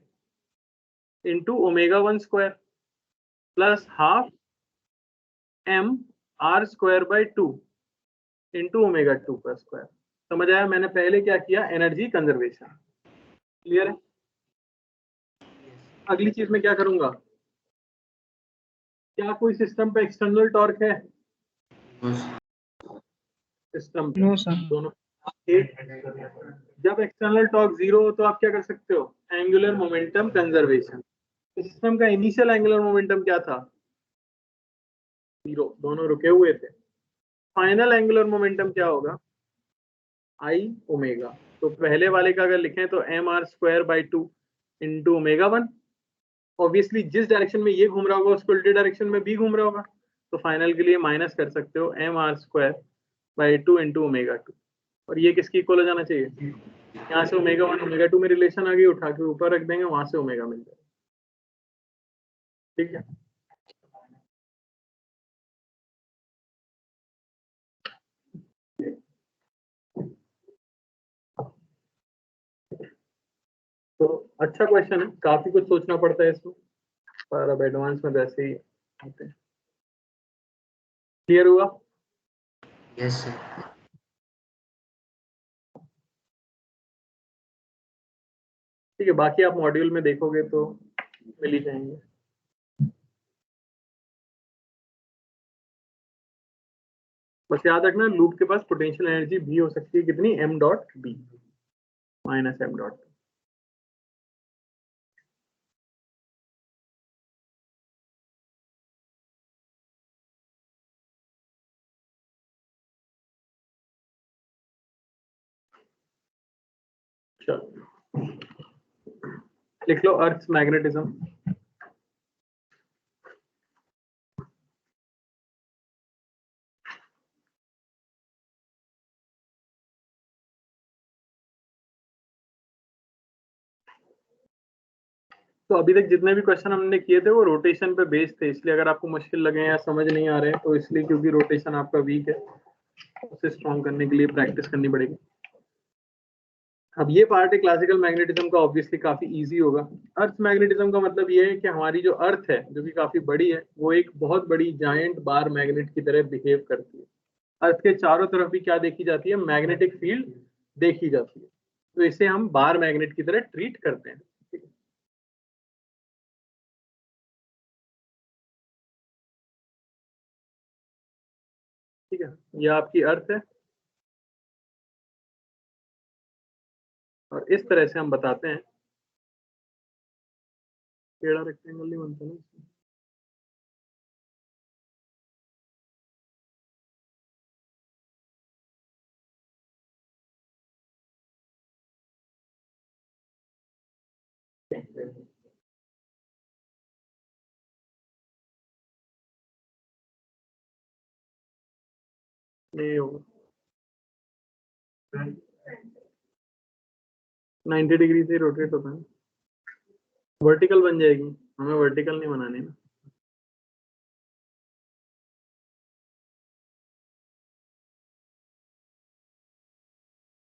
into omega one square plus half M R square by two into omega two का स्क्वायर। समझ आया, मैंने पहले क्या किया, एनर्जी कंजर्वेशन, क्लियर है। अगली चीज में क्या करूंगा, क्या कोई सिस्टम पे एक्सटर्नल टॉर्क है, सिस्टम पे नो सर। दोनों एक, जब एक्सटर्नल टॉर्क 0 हो तो आप क्या कर सकते हो, एंगुलर मोमेंटम कंजर्वेशन। सिस्टम का इनिशियल एंगुलर मोमेंटम क्या था, 0, दोनों रुके हुए थे। फाइनल एंगुलर मोमेंटम क्या होगा, आई ओमेगा, तो पहले वाले का अगर लिखें तो M R square by two into omega one, obviously जिस डायरेक्शन में ये घूम रहा होगा उसको उल्टे डायरेक्शन में भी घूम रहा होगा, तो फाइनल के लिए माइनस कर सकते हो M R square by two into omega two, और ये किसकी इक्वल हो जाना चाहिए, यहाँ से ओमेगा वन ओमेगा टू में रिलेशन आ गई, उठा के ऊपर रख देंगे, वहां से ओमेगा मिल जाएगा, ठीक है। तो अच्छा क्वेश्चन है, काफी कुछ सोचना पड़ता है इसमें, पर अब एडवांस में वैसे ही आते हैं। क्लियर हुआ, यस सर। ठीक है, बाकी आप मॉड्यूल में देखोगे तो मिल ही जाएंगे। बस याद रखना लूप के पास पोटेंशियल एनर्जी भी हो सकती है कितनी, M dot B minus M dot चलो लिख लो अर्थ मैग्नेटिज्म। तो अभी तक जितने भी क्वेश्चन हमने किए थे वो रोटेशन पे बेस्ड थे, इसलिए अगर आपको मुश्किल लगे या समझ नहीं आ रहे हैं तो इसलिए क्योंकि रोटेशन आपका वीक है, उसे स्ट्रॉन्ग करने के लिए प्रैक्टिस करनी पड़ेगी। अब ये पार्ट है क्लासिकल मैग्नेटिज्म का, ऑब्वियसली काफी इजी होगा। अर्थ मैग्नेटिज्म का मतलब ये है कि हमारी जो अर्थ है जो कि काफी बड़ी है, वो एक बहुत बड़ी जायंट बार मैग्नेट की तरह बिहेव करती है। अर्थ के चारों तरफ भी क्या देखी जाती है? मैग्नेटिक फील्ड देखी जाती है, तो इसे हम बार मैग्नेट की तरह ट्रीट करते हैं। ठीक है, यह आपकी अर्थ है और इस तरह से हम बताते हैं। टेढ़ा रेक्टेंगल नहीं बनता ना इसमें। नहीं होगा, 90 डिग्री से रोटेट होता है, वर्टिकल बन जाएगी, हमें वर्टिकल नहीं बनानी ना।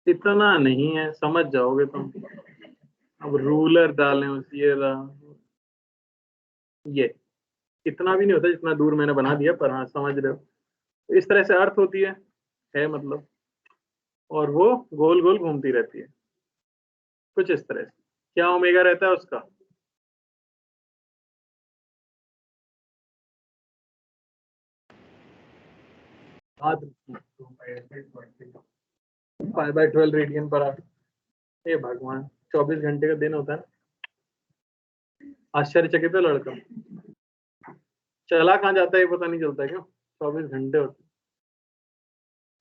इतना नहीं है, समझ जाओगे तुम। अब रूलर डालें उस ये इतना भी नहीं होता जितना दूर मैंने बना दिया, पर हाँ समझ रहे हो। इस तरह से अर्थ होती है मतलब, और वो गोल गोल घूमती रहती है कुछ इस तरह से। क्या ओमेगा रहता है उसका? Pi by 12 radian per hour. हे भगवान, 24 घंटे का दिन होता है। आश्चर्यचकित है लड़का, चला कहाँ जाता है ये पता नहीं चलता क्यों। 24 घंटे होते,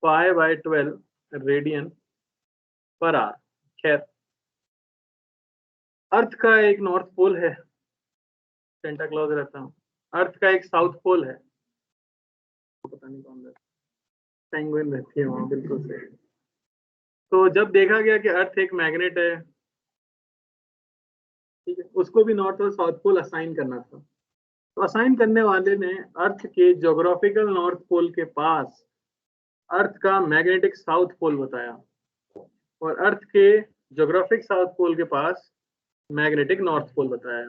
पाई बाय 12 रेडियन पर आवर। खैर, अर्थ का एक नॉर्थ पोल है, सेंटा क्लॉज रहता हूँ। अर्थ का एक साउथ पोल है, पता नहीं कौन रहता, पेंगुइन रहती है वहां, बिल्कुल सही। तो जब देखा गया कि अर्थ एक मैग्नेट है, ठीक है, उसको भी नॉर्थ और साउथ पोल असाइन करना था। तो असाइन करने वाले ने अर्थ के ज्योग्राफिकल नॉर्थ पोल के पास अर्थ का मैग्नेटिक साउथ पोल बताया, और अर्थ के ज्योग्राफिक साउथ पोल के पास मैग्नेटिक नॉर्थ पोल बताया।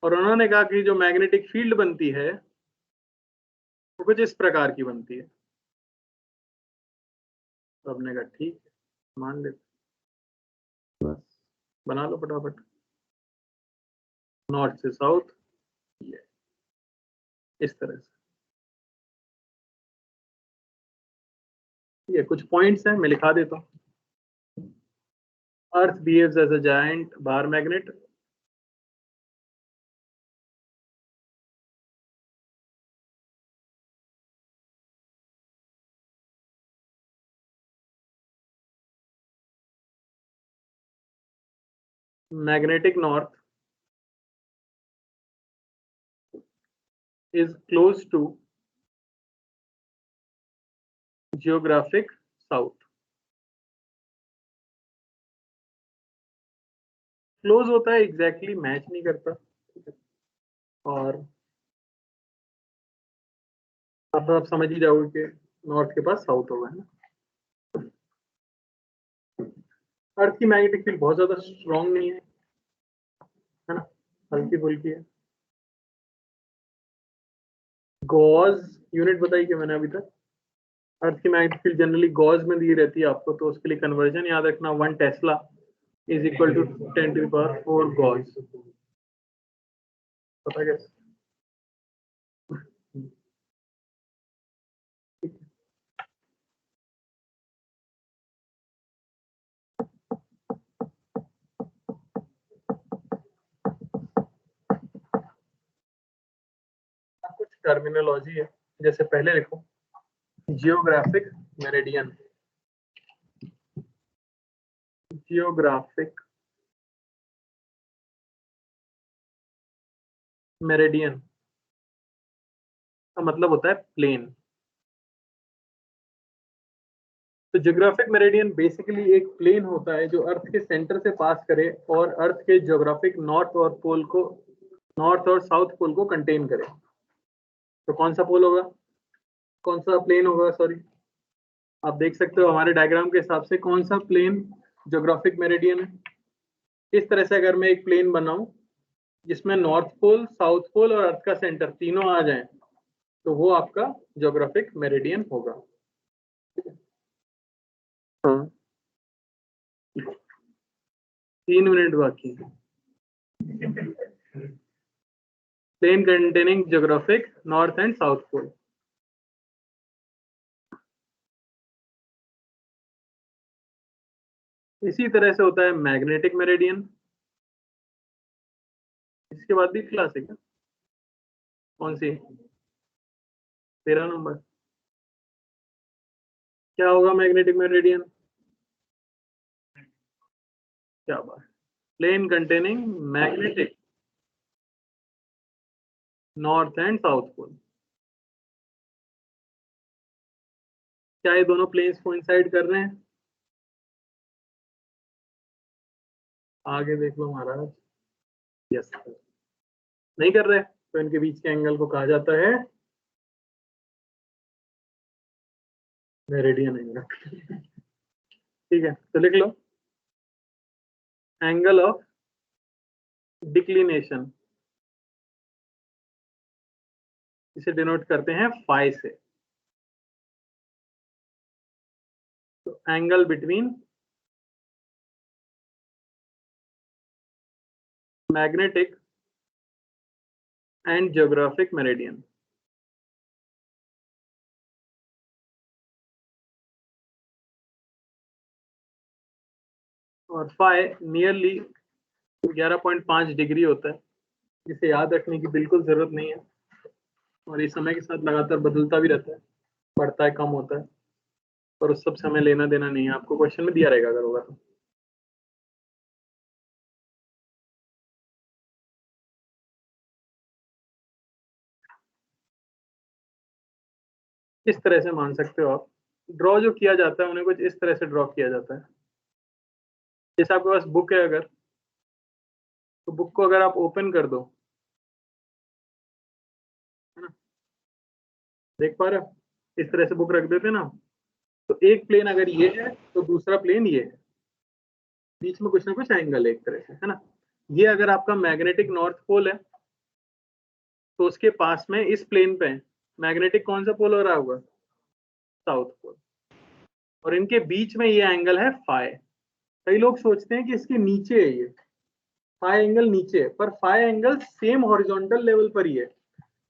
और उन्होंने कहा कि जो मैग्नेटिक फील्ड बनती है वो कुछ इस प्रकार की बनती है। तो हमने कहा ठीक है, मान लेते, बस बना लो फटाफट। नॉर्थ से साउथ, इस तरह से। ये कुछ पॉइंट्स हैं, मैं लिखा देता हूँ। Earth behaves as a giant bar magnet. Magnetic north is close to geographic south. Close होता है, एग्जैक्टली मैच नहीं करता। और अब आप समझ ही जाओगे कि नॉर्थ के पास साउथ होगा, है ना। अर्थ की मैग्नेटिक फील्ड बहुत ज्यादा स्ट्रॉन्ग नहीं है ना, हल्की फुल्की है। गॉज यूनिट बताई कि मैंने अभी तक। अर्थ की मैग्नेटिक फील्ड जनरली गॉज में दी रहती है आपको, तो उसके लिए कन्वर्जन याद रखना, 1 tesla is equal to 10⁴ gauss. पता कैसे? कुछ टर्मिनोलॉजी है, जैसे पहले लिखो जियोग्राफिक मेरिडियन। जियोग्राफिक मेरिडियन का मतलब होता है प्लेन। तो जियोग्राफिक मेरिडियन बेसिकली एक प्लेन होता है जो अर्थ के सेंटर से पास करे और अर्थ के जियोग्राफिक नॉर्थ और साउथ पोल को कंटेन करे। तो कौन सा पोल होगा, कौन सा प्लेन होगा, सॉरी, आप देख सकते हो हमारे डायग्राम के हिसाब से कौन सा प्लेन जियोग्राफिक मेरिडियन है। इस तरह से अगर मैं एक प्लेन बनाऊं जिसमें नॉर्थ पोल, साउथ पोल और अर्थ का सेंटर तीनों आ जाएं, तो वो आपका जियोग्राफिक मेरिडियन होगा। हाँ, 3 मिनट बाकी है। Plane containing geographic north and south pole. इसी तरह से होता है मैग्नेटिक मेरिडियन। इसके बाद भी क्लास है क्या, कौन सी, 13 नंबर। क्या होगा मैग्नेटिक मेरिडियन, क्या बात, plane containing magnetic north and south pole. क्या ये दोनों प्लेन्स कोइंसाइड कर रहे हैं, आगे देख लो महाराज। यस, नहीं कर रहे तो इनके बीच के एंगल को कहा जाता है मेरिडियन एंगल। ठीक है, तो लिख लो एंगल ऑफ डिक्लिनेशन, इसे डिनोट करते हैं फाई से। तो angle between magnetic and geographic meridian. और फाई नियरली 11.5 डिग्री होता है, जिसे याद रखने की बिल्कुल जरूरत नहीं है, और ये समय के साथ लगातार बदलता भी रहता है, बढ़ता है, कम होता है, और उस सब समय लेना देना नहीं है, आपको क्वेश्चन में दिया रहेगा अगर होगा तो। इस तरह से मान सकते हो आप, ड्रॉ जो किया जाता है उन्हें कुछ इस तरह से ड्रॉ किया जाता है। जैसे आपके पास बुक है अगर, तो बुक को अगर आप ओपन कर दो, है ना, देख पा रहे हो, इस तरह से बुक रख देते ना, तो एक प्लेन अगर ये है तो दूसरा प्लेन ये है, बीच में कुछ ना कुछ एंगल है एक तरह से, है ना। ये अगर आपका मैग्नेटिक नॉर्थ पोल है तो उसके पास में इस प्लेन पे मैग्नेटिक कौन सा पोल हो रहा होगा, साउथ पोल, और इनके बीच में ये एंगल है फाई। कई लोग सोचते हैं कि इसके नीचे है ये फाई एंगल, नीचे है, पर phi angle same horizontal level पर ही है।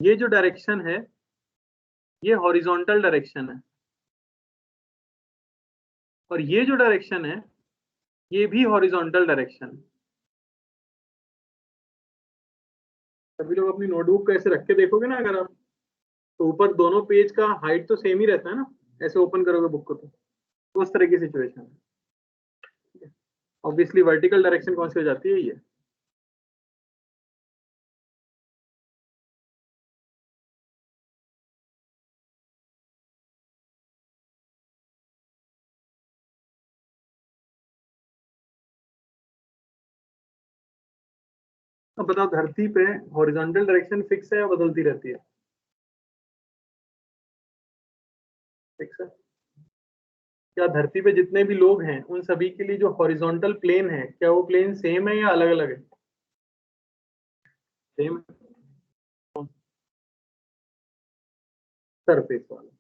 ये जो डायरेक्शन है ये हॉरिजॉन्टल डायरेक्शन है, और ये जो डायरेक्शन है ये भी हॉरिजॉन्टल डायरेक्शन है। सभी लोग अपनी नोटबुक को ऐसे रख के देखोगे ना अगर आप, तो ऊपर दोनों पेज का हाइट तो सेम ही रहता है ना, ऐसे ओपन करोगे बुक को तो उस तरह की सिचुएशन है। ऑब्वियसली वर्टिकल डायरेक्शन कौन सी हो जाती है, ये। अब बताओ, धरती पे हॉरिजॉन्टल डायरेक्शन फिक्स है या बदलती रहती है, फिक्स है। क्या धरती पे जितने भी लोग हैं उन सभी के लिए जो हॉरिजॉन्टल प्लेन है, क्या वो प्लेन सेम है या अलग अलग है, सेम सरफेस वाला,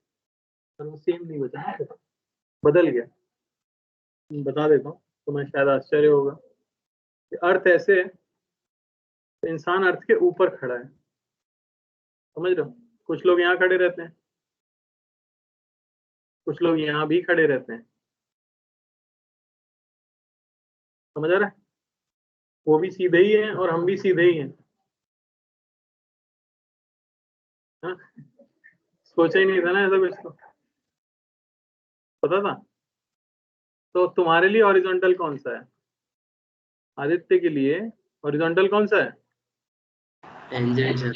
पर वो सेम नहीं बचा ना, बदल गया। बता देता हूँ तुम्हें, शायद आश्चर्य होगा कि अर्थ ऐसे है, तो इंसान अर्थ के ऊपर खड़ा है, समझ रहे हो। कुछ लोग यहाँ खड़े रहते हैं, कुछ लोग यहाँ भी खड़े रहते हैं, समझ आ रहा है। वो भी सीधे ही हैं और हम भी सीधे ही हैं, हाँ? सोचा ही नहीं था ना ऐसा कुछ, तो पता था। तो तुम्हारे लिए हॉरिजॉन्टल कौन सा है? आदित्य के लिए हॉरिजॉन्टल कौन सा है? टेंजेंट है।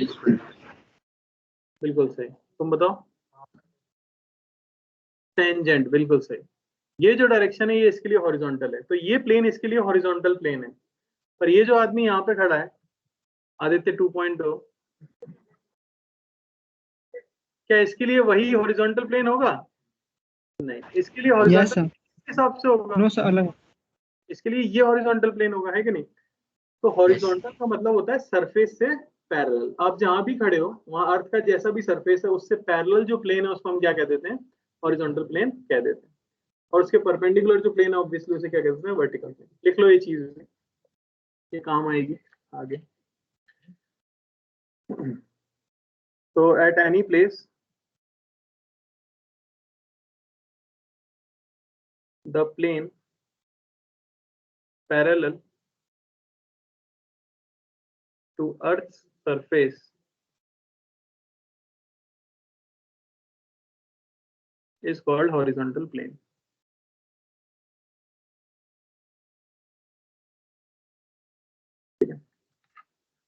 बिल्कुल सही। तुम बताओ। टेंजेंट, बिल्कुल सही। ये जो डायरेक्शन है ये इसके लिए हॉरिजॉन्टल है, तो ये प्लेन इसके लिए हॉरिजॉन्टल प्लेन है। पर ये जो आदमी यहाँ पे खड़ा है आदित्य 2.2, क्या इसके लिए वही हॉरिजॉन्टल प्लेन होगा? नहीं, इसके लिए यस हॉरिजॉन्टल सर। किस हिसाब से होगा? नो सर, अलग। इसके लिए ये हॉरिजॉन्टल प्लेन होगा, है कि नहीं? तो हॉरिजॉन्टल का मतलब होता है सरफेस से पैरेलल। आप जहां भी खड़े हो वहां अर्थ का जैसा भी सरफेस है उससे पैरेलल जो प्लेन है उसको हम क्या कह देते हैं? हॉरिजॉन्टल प्लेन कह देते हैं। और उसके परपेंडिकुलर जो प्लेन है ऑब्वियसली उसे क्या कहते हैं? Vertical plane. लिख लो ये चीज, ये काम आएगी आगे। तो at any place the plane parallel to Earth's surface is called horizontal plane.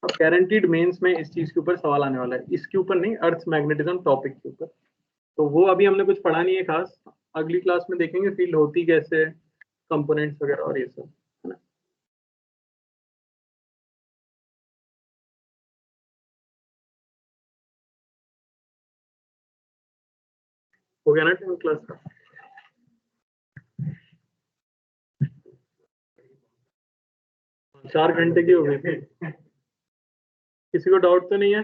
अब गारंटीड मेंस में इस चीज के ऊपर सवाल आने वाला है, इसके ऊपर नहीं, अर्थ मैग्नेटिज्म टॉपिक के ऊपर। तो वो अभी हमने कुछ पढ़ा नहीं है खास, अगली क्लास में देखेंगे फील्ड होती कैसे, कंपोनेंट्स वगैरह और ये सब, है ना। हो गया ना टाइम क्लास का? चार घंटे की हो गई थी। किसी को डाउट तो नहीं है?